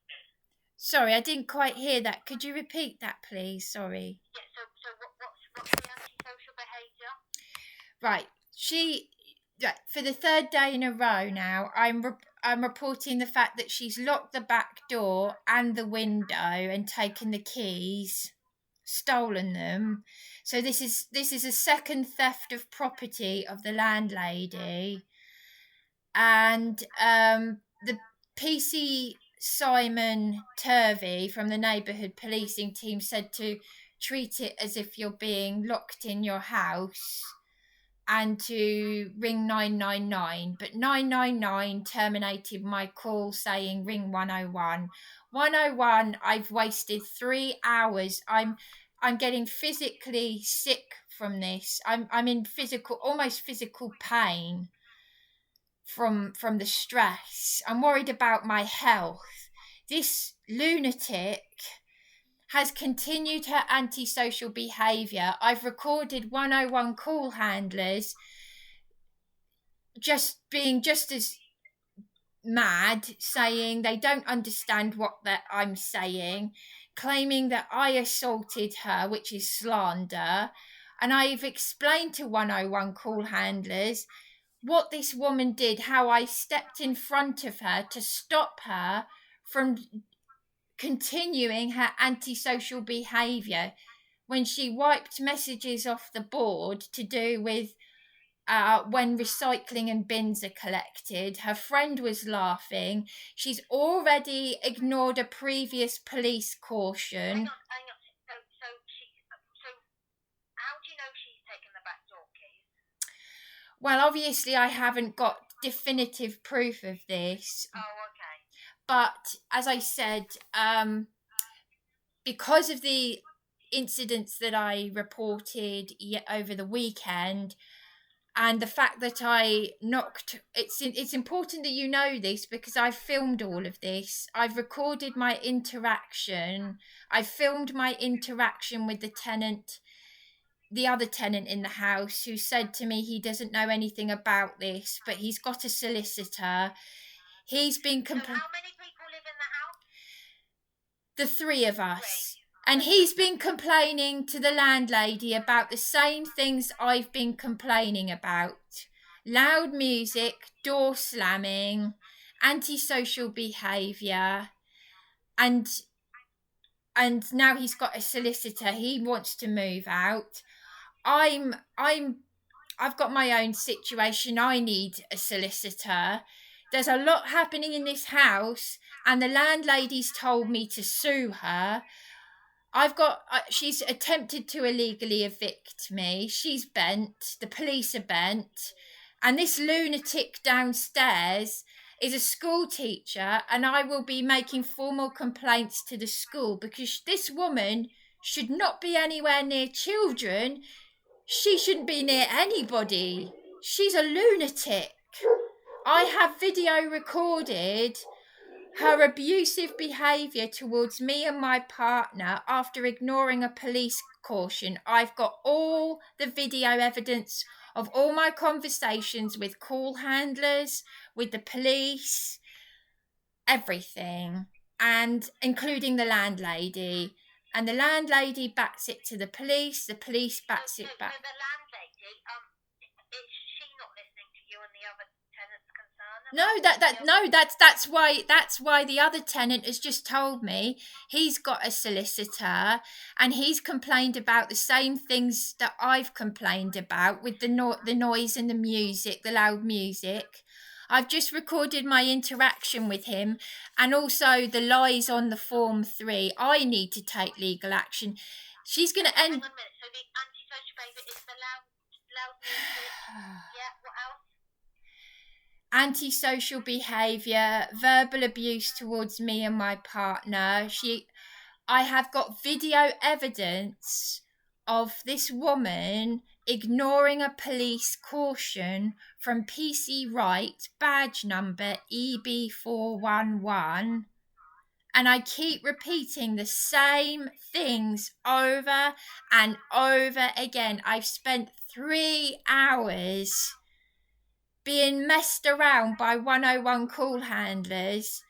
Sorry, I didn't quite hear that. Could you repeat that, please? Sorry. Yeah, so what's the antisocial behaviour? Right. For the third day in a row now, I'm reporting the fact that she's locked the back door and the window and taken the keys, stolen them. So this is a second theft of property of the landlady. And the PC Simon Turvey from the neighbourhood policing team said to treat it as if you're being locked in your house and to ring 999, but 999 terminated my call saying ring 101. 101, I've wasted 3 hours. I'm getting physically sick from this. I'm in almost physical pain from the stress. I'm worried about my health. This lunatic has continued her antisocial behaviour. I've recorded 101 call handlers being just as mad, saying they don't understand what that I'm saying, claiming that I assaulted her, which is slander. And I've explained to 101 call handlers what this woman did, how I stepped in front of her to stop her from continuing her antisocial behaviour when she wiped messages off the board to do with when recycling and bins are collected. Her friend was laughing. She's already ignored a previous police caution. Hang on. So how do you know she's taken the back door keys? Well, obviously I haven't got definitive proof of this. Oh, okay. But as I said, because of the incidents that I reported over the weekend, and the fact that I knocked, it's important that you know this because I've filmed all of this. I've recorded my interaction. I filmed my interaction with the other tenant in the house, who said to me he doesn't know anything about this, but he's got a solicitor. He's been So how many people live in the house? The 3 of us. And he's been complaining to the landlady about the same things I've been complaining about. Loud music, door slamming, antisocial behaviour, and now he's got a solicitor. He wants to move out. I'm I've got my own situation. I need a solicitor. There's a lot happening in this house, and the landlady's told me to sue her. She's attempted to illegally evict me. She's bent. The police are bent. And this lunatic downstairs is a school teacher, and I will be making formal complaints to the school because this woman should not be anywhere near children. She shouldn't be near anybody. She's a lunatic. I have video recorded her abusive behaviour towards me and my partner after ignoring a police caution. I've got all the video evidence of all my conversations with call handlers, with the police, everything, and including the landlady. And the landlady backs it to the police backs it back. So the landlady, is she not listening to you and the other tenants concerned? That's why the other tenant has just told me he's got a solicitor and he's complained about the same things that I've complained about with the noise and the music, the loud music. I've just recorded my interaction with him and also the lies on the Form 3. I need to take legal action. She's going to end... Hang on a minute. So the antisocial behaviour is the loud music. Yeah, what else? Antisocial behaviour, verbal abuse towards me and my partner. I have got video evidence of this woman ignoring a police caution from PC Right, badge number EB411, and I keep repeating the same things over and over again. I've spent 3 hours being messed around by 101 call handlers,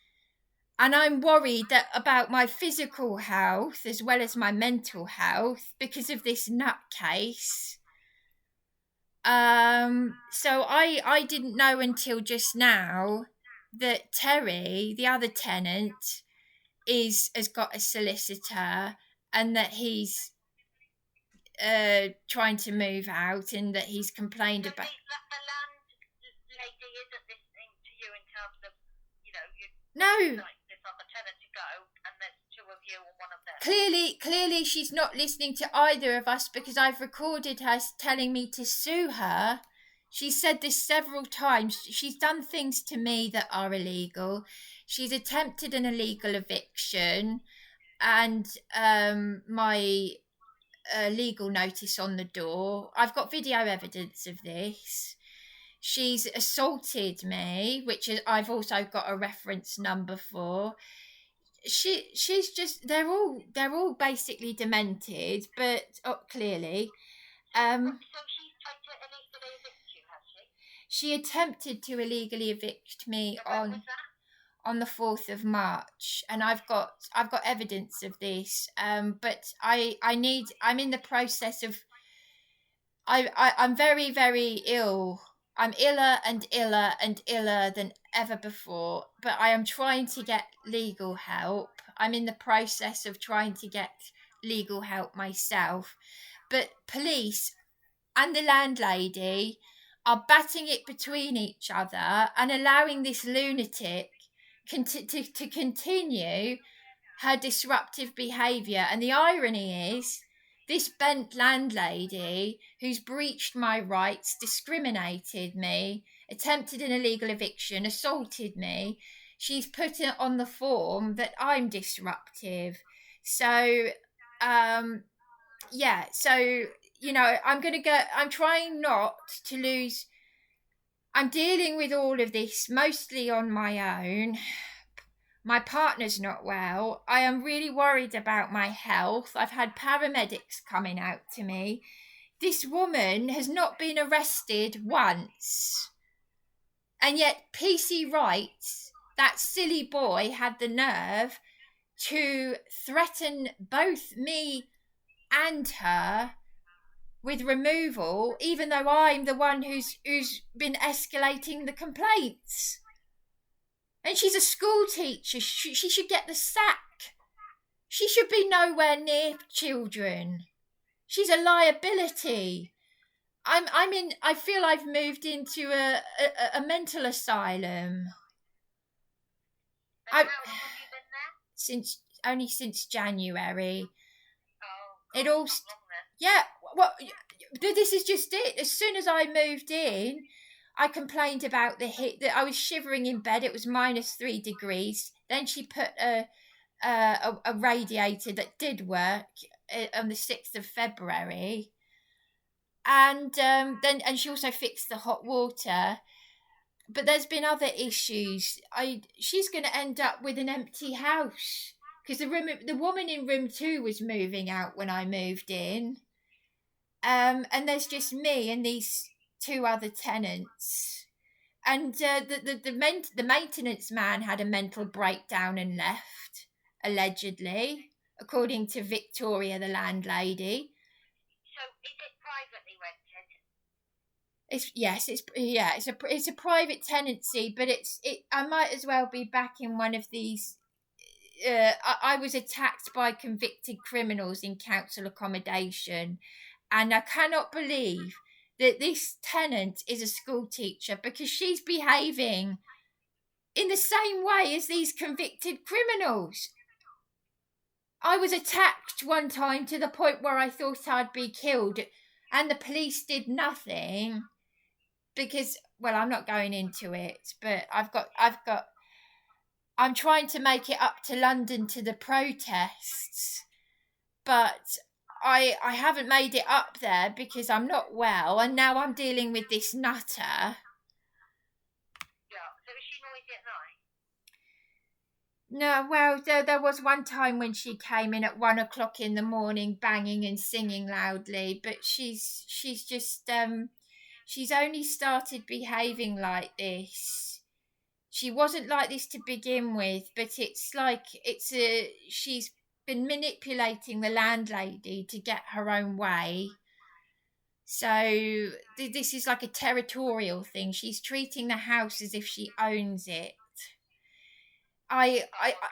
and I'm worried about my physical health as well as my mental health because of this nutcase. So I didn't know until just now that Terry, the other tenant, has got a solicitor and that he's trying to move out and that he's complained about. The landlady isn't listening to you in terms of, No. Like this other tenant to go, and there's 2 of you and 1 of them. Clearly she's not listening to either of us because I've recorded her telling me to sue her. She said this several times. She's done things to me that are illegal. She's attempted an illegal eviction and my legal notice on the door. I've got video evidence of this. She's assaulted me, which I've also got a reference number for. She's just they're all basically demented, but clearly. So she's tried to illegally evict you, has she? She attempted to illegally evict me So on the 4th of March, and I've got evidence of this. But I'm in the process of I'm very, very ill. I'm iller and iller and iller than ever before, but I am trying to get legal help. I'm in the process of trying to get legal help myself. But police and the landlady are batting it between each other and allowing this lunatic to continue her disruptive behaviour. And the irony is, this bent landlady who's breached my rights, discriminated me, attempted an illegal eviction, assaulted me, she's put it on the form that I'm disruptive. So, I'm trying not to lose. I'm dealing with all of this mostly on my own. My partner's not well. I am really worried about my health. I've had paramedics coming out to me. This woman has not been arrested once. And yet PC Right, that silly boy, had the nerve to threaten both me and her with removal, even though I'm the one who's been escalating the complaints. And she's a school teacher. She should get the sack. She should be nowhere near children. She's a liability. I feel I've moved into a mental asylum. And how long have you been there? Since January. Oh, It all, not long then. yeah. Well, this is just it. As soon as I moved in, I complained about the heat. That I was shivering in bed. It was -3 degrees. Then she put a radiator that did work on the 6th of February, and then she also fixed the hot water. But there's been other issues. She's going to end up with an empty house because the woman in room 2 was moving out when I moved in. And there's just me and these 2 other tenants. And the maintenance man had a mental breakdown and left, allegedly, according to Victoria, the landlady. So is it privately rented? It's a private tenancy, but I might as well be back in one of these. I was attacked by convicted criminals in council accommodation, and I cannot believe that this tenant is a school teacher because she's behaving in the same way as these convicted criminals. I was attacked one time to the point where I thought I'd be killed, and the police did nothing because, well, I'm not going into it, but I'm trying to make it up to London to the protests, but I haven't made it up there because I'm not well, and now I'm dealing with this nutter. Yeah. So is she noisy at night? No, well, there was one time when she came in at 1 o'clock in the morning, banging and singing loudly. But she's just she's only started behaving like this. She wasn't like this to begin with, but it's like she's been manipulating the landlady to get her own way. So this is like a territorial thing. She's treating the house as if she owns it.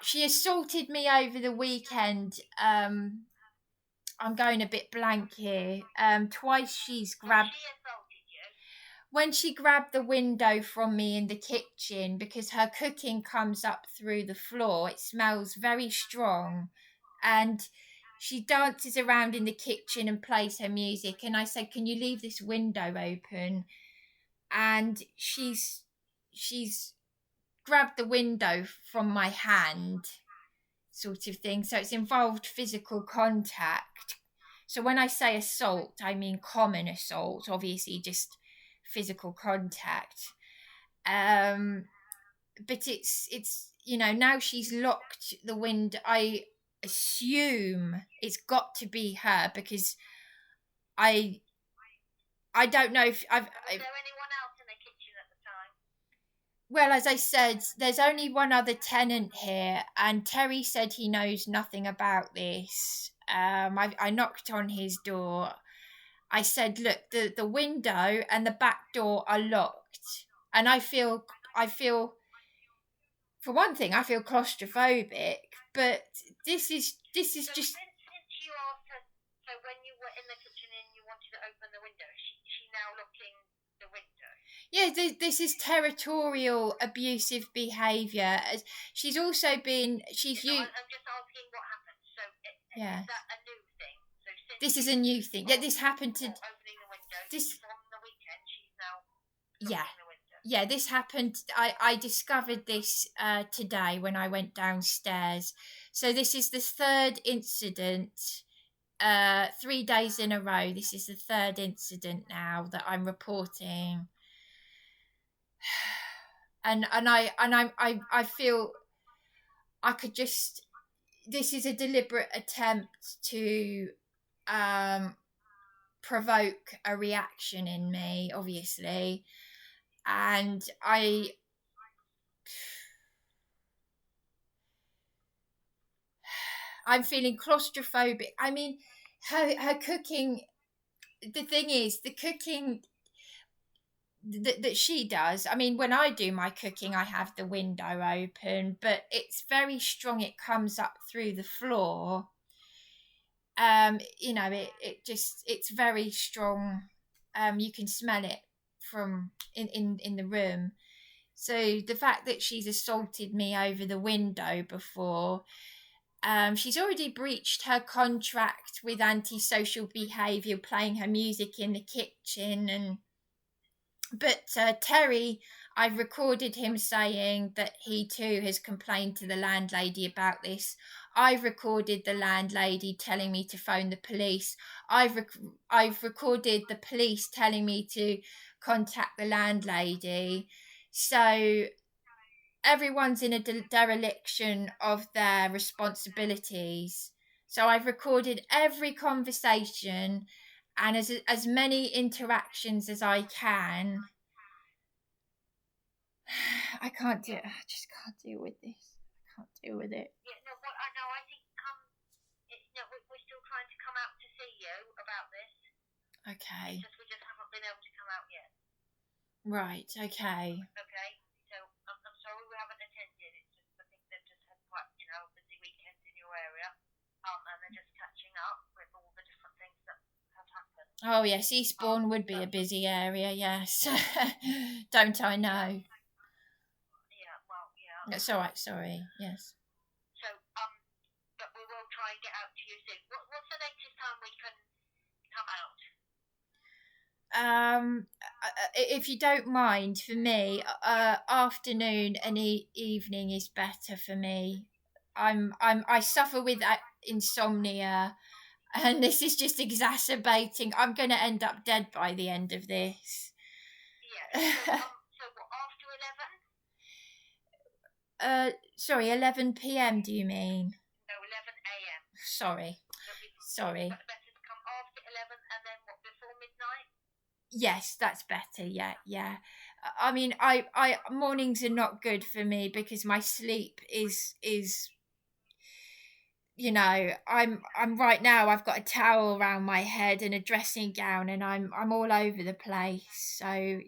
She assaulted me over the weekend. I'm going a bit blank here. Twice she's grabbed. She assaulted you? When she grabbed the window from me in the kitchen because her cooking comes up through the floor, it smells very strong, and she dances around in the kitchen and plays her music. And I said, "Can you leave this window open?" And she's grabbed the window from my hand, sort of thing. So it's involved physical contact. So when I say assault, I mean common assault, obviously just physical contact. But it's now she's locked the window. I assume it's got to be her because I don't know if I've. Was there anyone else in the kitchen at the time? Well, as I said, there's only one other tenant here, and Terry said he knows nothing about this. I knocked on his door. I said, "Look, the window and the back door are locked," and I feel, for one thing, I feel claustrophobic. But this is just. Since you asked her, so when you were in the kitchen and you wanted to open the window, she now locking the window? Yeah, this is territorial, abusive behaviour. She's also been. I'm just asking what happened. So Yeah. Is that a new thing? So This is a new thing. Yeah, this happened to. Opening the window. This. From the weekend, she's now Yeah. locking the window. Yeah, this happened. I discovered this today when I went downstairs. So this is the third incident. 3 days in a row. This is the third incident now that I'm reporting. And I feel I could just. This is a deliberate attempt to provoke a reaction in me, obviously, and I'm feeling claustrophobic. I mean, her cooking. The thing is, the cooking that she does. I mean, when I do my cooking, I have the window open, but it's very strong. It comes up through the floor. It's very strong. you can smell it from in the room. So the fact that she's assaulted me over the window before, she's already breached her contract with antisocial behaviour, playing her music in the kitchen. But Terry, I've recorded him saying that he too has complained to the landlady about this. I've recorded the landlady telling me to phone the police. I've recorded the police telling me to contact the landlady. So everyone's in a dereliction of their responsibilities. So I've recorded every conversation and as many interactions as I can. I can't do it. I just can't deal with this. I can't deal with it. Yeah, no, what I know, I think we're still trying to come out to see you about this. Okay. We just haven't been able to come out yet. Right. Okay. Okay. So I'm sorry we haven't attended. It's just I think they've just had quite busy weekends in your area, and they're just catching up with all the different things that have happened. Oh yes, Eastbourne would be a busy area. Yes. Don't I know? That's all right. Sorry. Yes. So, but we will try and get out to you soon. What's the latest time we can come out? If you don't mind, for me, afternoon and evening is better for me. I suffer with insomnia, and this is just exacerbating. I'm going to end up dead by the end of this. Yeah. So after 11? Sorry, 11 p.m. Do you mean? No, 11 a.m. Sorry. Better to come after 11 and then what, before midnight? Yes, that's better. Yeah. I mean, mornings are not good for me because my sleep is I'm right now, I've got a towel around my head and a dressing gown, and I'm all over the place. So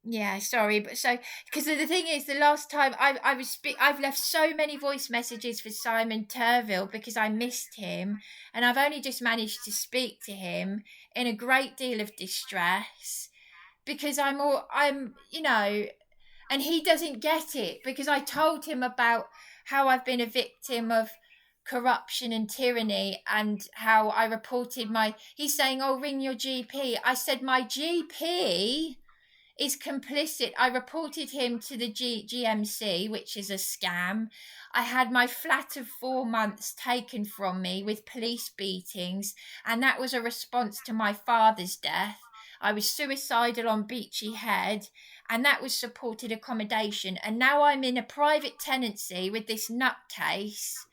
yeah, sorry, but so because the thing is, the last time I've left so many voice messages for Simon Turvey because I missed him, and I've only just managed to speak to him in a great deal of distress because and he doesn't get it because I told him about how I've been a victim of corruption and tyranny and how I reported he's saying, oh, ring your GP. I said, my GP is complicit. I reported him to the GMC, which is a scam. I had my flat of 4 months taken from me with police beatings, and that was a response to my father's death. I was suicidal on Beachy Head, and that was supported accommodation. And now I'm in a private tenancy with this nutcase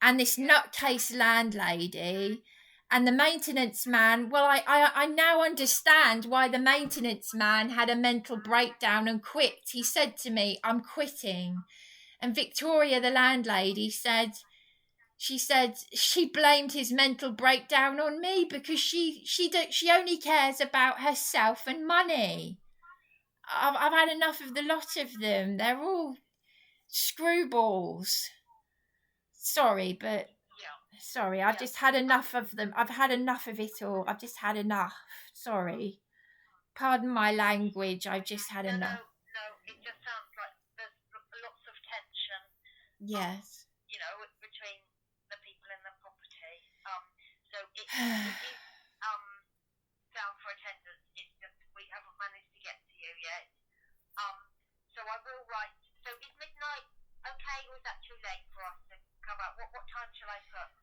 and this nutcase landlady. And the maintenance man, well, I now understand why the maintenance man had a mental breakdown and quit. He said to me, I'm quitting. And Victoria, the landlady, she blamed his mental breakdown on me because she only cares about herself and money. I've had enough of the lot of them. They're all screwballs. Sorry, but... Sorry, I've just had enough of them. I've had enough of it all. I've just had enough. Sorry. Pardon my language. I've just had enough. No, it just sounds like there's lots of tension. Yes. Between the people and the property. So it is down for attendance. It's just we haven't managed to get to you yet. So I will write. So is midnight okay, or is that too late for us to come out? What time shall I put?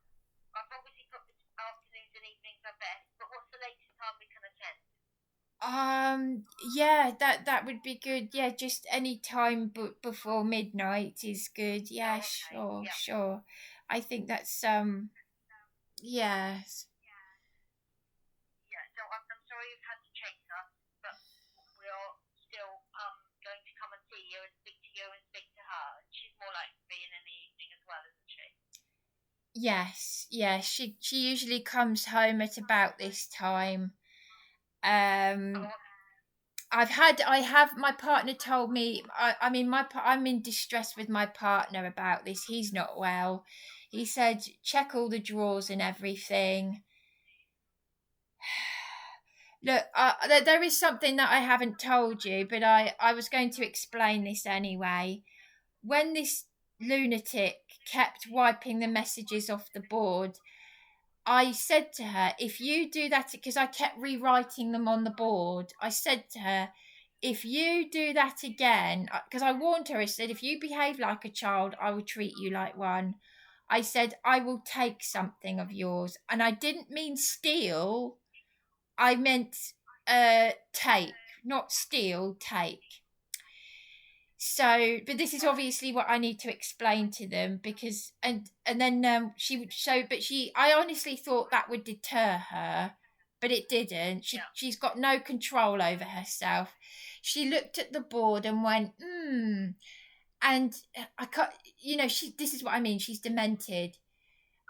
I've obviously put afternoons and evenings are best, but what's the latest time we can attend? Yeah, that would be good. Yeah, just any time before midnight is good. Yeah, okay. Sure. I think that's yes. Yeah, so I'm sorry you've had to chase us, but we are still going to come and see you and speak to you and speak to her. She's more likely to be in the evening as well, isn't she? Yes, she usually comes home at about this time. My partner told me, I'm in distress with my partner about this. He's not well. He said, check all the drawers and everything. Look, there is something that I haven't told you, but I was going to explain this anyway. When this lunatic kept wiping the messages off the board, I said to her, if you do that, because I kept rewriting them on the board, I said to her, if you do that again, because I warned her, I said, if you behave like a child, I will treat you like one. I said, I will take something of yours. And I didn't mean steal, I meant take, not steal, take. So, but this is obviously what I need to explain to them, because and then she would show, but I honestly thought that would deter her, but it didn't. She's got no control over herself. She looked at the board and went, and I can't, this is what I mean. She's demented.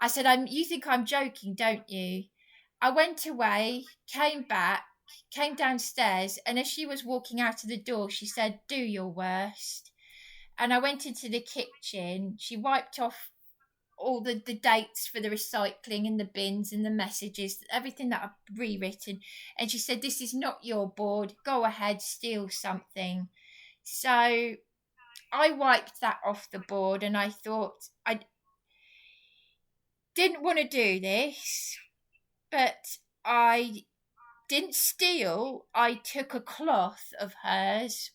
I said, you think I'm joking, don't you? I went away, came back, came downstairs, and as she was walking out of the door, she said, do your worst. And I went into the kitchen. She wiped off all the dates for the recycling and the bins and the messages, everything that I've rewritten. And she said, this is not your board. Go ahead, steal something. So I wiped that off the board, and I thought I didn't want to do this, but I didn't steal. I took a cloth of hers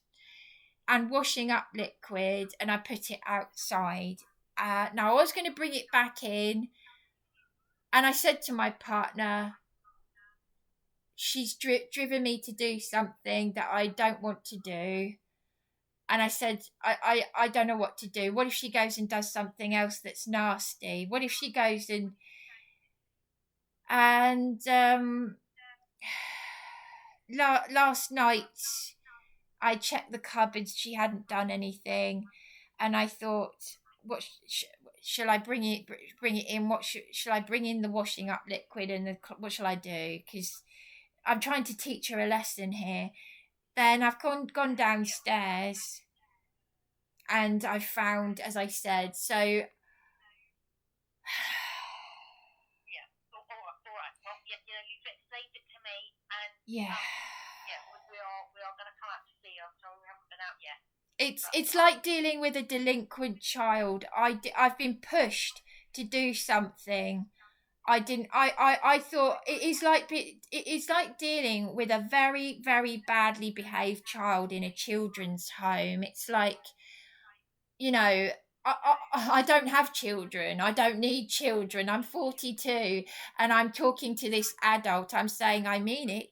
and washing up liquid, and I put it outside. Now I was going to bring it back in, and I said to my partner, she's driven me to do something that I don't want to do. And I said, I don't know what to do. What if she goes and does something else that's nasty? What if she goes and last night I checked the cupboards. She hadn't done anything, and I thought, what shall I bring it in? What shall I bring in? The washing up liquid and what shall I do? Because I'm trying to teach her a lesson here. Then I've gone downstairs, and I found, as I said, so. Yeah. All right. Well, you've explained it to me, and yeah. We are going to come out to see her, so we haven't been out yet. It's like dealing with a delinquent child. I've been pushed to do something. I didn't. I thought it is like dealing with a very, very badly behaved child in a children's home. It's like, I don't have children. I don't need children. I'm 42 and I'm talking to this adult. I'm saying I mean it.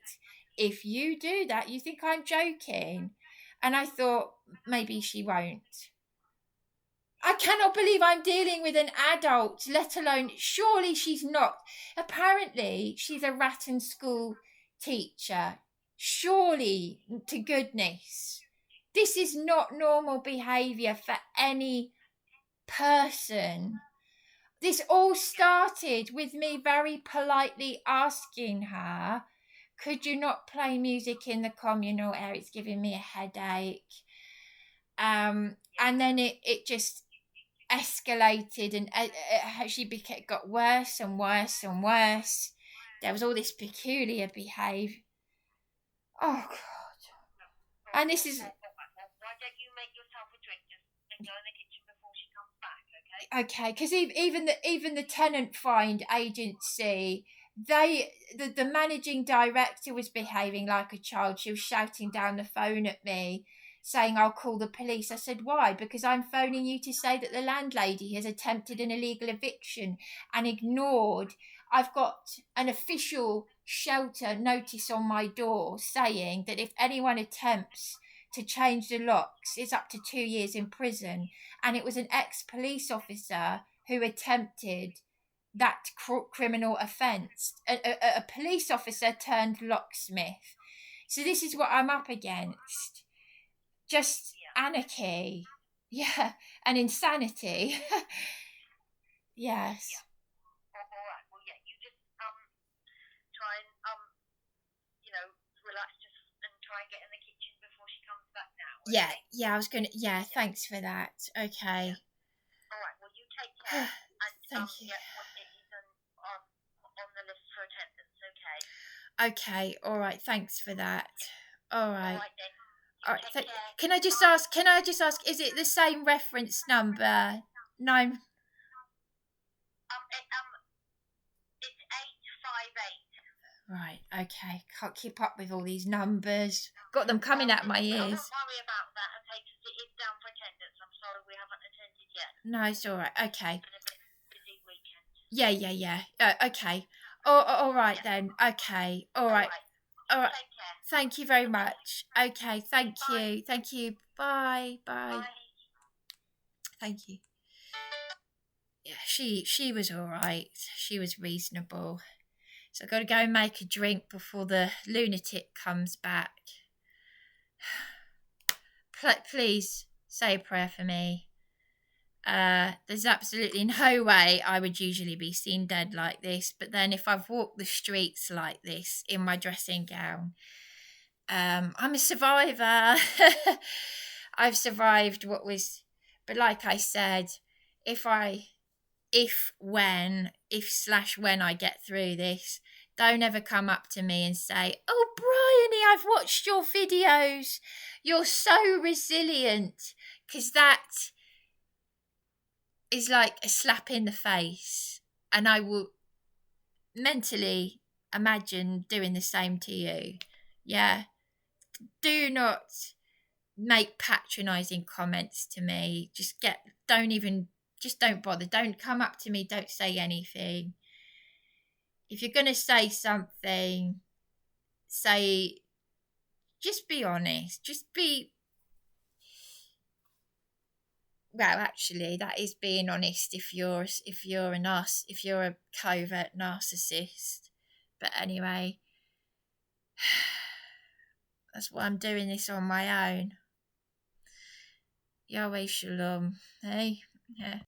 If you do that, you think I'm joking. And I thought maybe she won't. I cannot believe I'm dealing with an adult, let alone, surely she's not. Apparently, she's a Ratton school teacher. Surely, to goodness. This is not normal behaviour for any person. This all started with me very politely asking her, could you not play music in the communal area? It's giving me a headache. And then it just escalated, and she got worse and worse and worse. There was all this peculiar behaviour. Oh, God. And this is... Why don't you make yourself a drink and go in the kitchen before she comes back, okay? Okay, because even the tenant find agency, the managing director was behaving like a child. She was shouting down the phone at me, saying, I'll call the police. I said, why? Because I'm phoning you to say that the landlady has attempted an illegal eviction and ignored. I've got an official shelter notice on my door saying that if anyone attempts to change the locks, it's up to 2 years in prison. And it was an ex-police officer who attempted that criminal offence. A police officer turned locksmith. So this is what I'm up against. Just anarchy. Yeah, and insanity. Yes. All right. Well, you just try and relax and try and get in the kitchen before she comes back now. Okay? Yeah. I was gonna. Yeah, thanks for that. Okay. All right. Well, you take care. And Thank you. it is on the list for attendance. Okay. Okay, all right. Thanks for that. All right. All right then. All right. Take care. Can I just ask? Can I just ask? Is it the same reference number? 9. It's 858. Right. Okay. Can't keep up with all these numbers. Got them coming out my ears. Don't worry about that, okay? Because it is down for attendance. I'm sorry we haven't attended yet. No, it's all right. Okay. It's been a bit busy weekend. Yeah. Okay. All right then. Okay. All right. All right. Take care. Thank you very much. Okay. Thank you. Thank you. Bye. Bye. Thank you. Yeah, she was all right. She was reasonable. So I've got to go and make a drink before the lunatic comes back. Please say a prayer for me. There's absolutely no way I would usually be seen dead like this, but then if I've walked the streets like this in my dressing gown, I'm a survivor. I've survived but like I said, when I get through this, don't ever come up to me and say, "Oh, Bryony, I've watched your videos. You're so resilient," because that is like a slap in the face, and I will mentally imagine doing the same to you. Yeah, do not make patronizing comments to me. Don't bother. Don't come up to me. Don't say anything. If you're going to say something, just be honest. Well, actually, that is being honest if you're a covert narcissist. But anyway, that's why I'm doing this on my own. Yahweh Shalom. Hey? Yeah.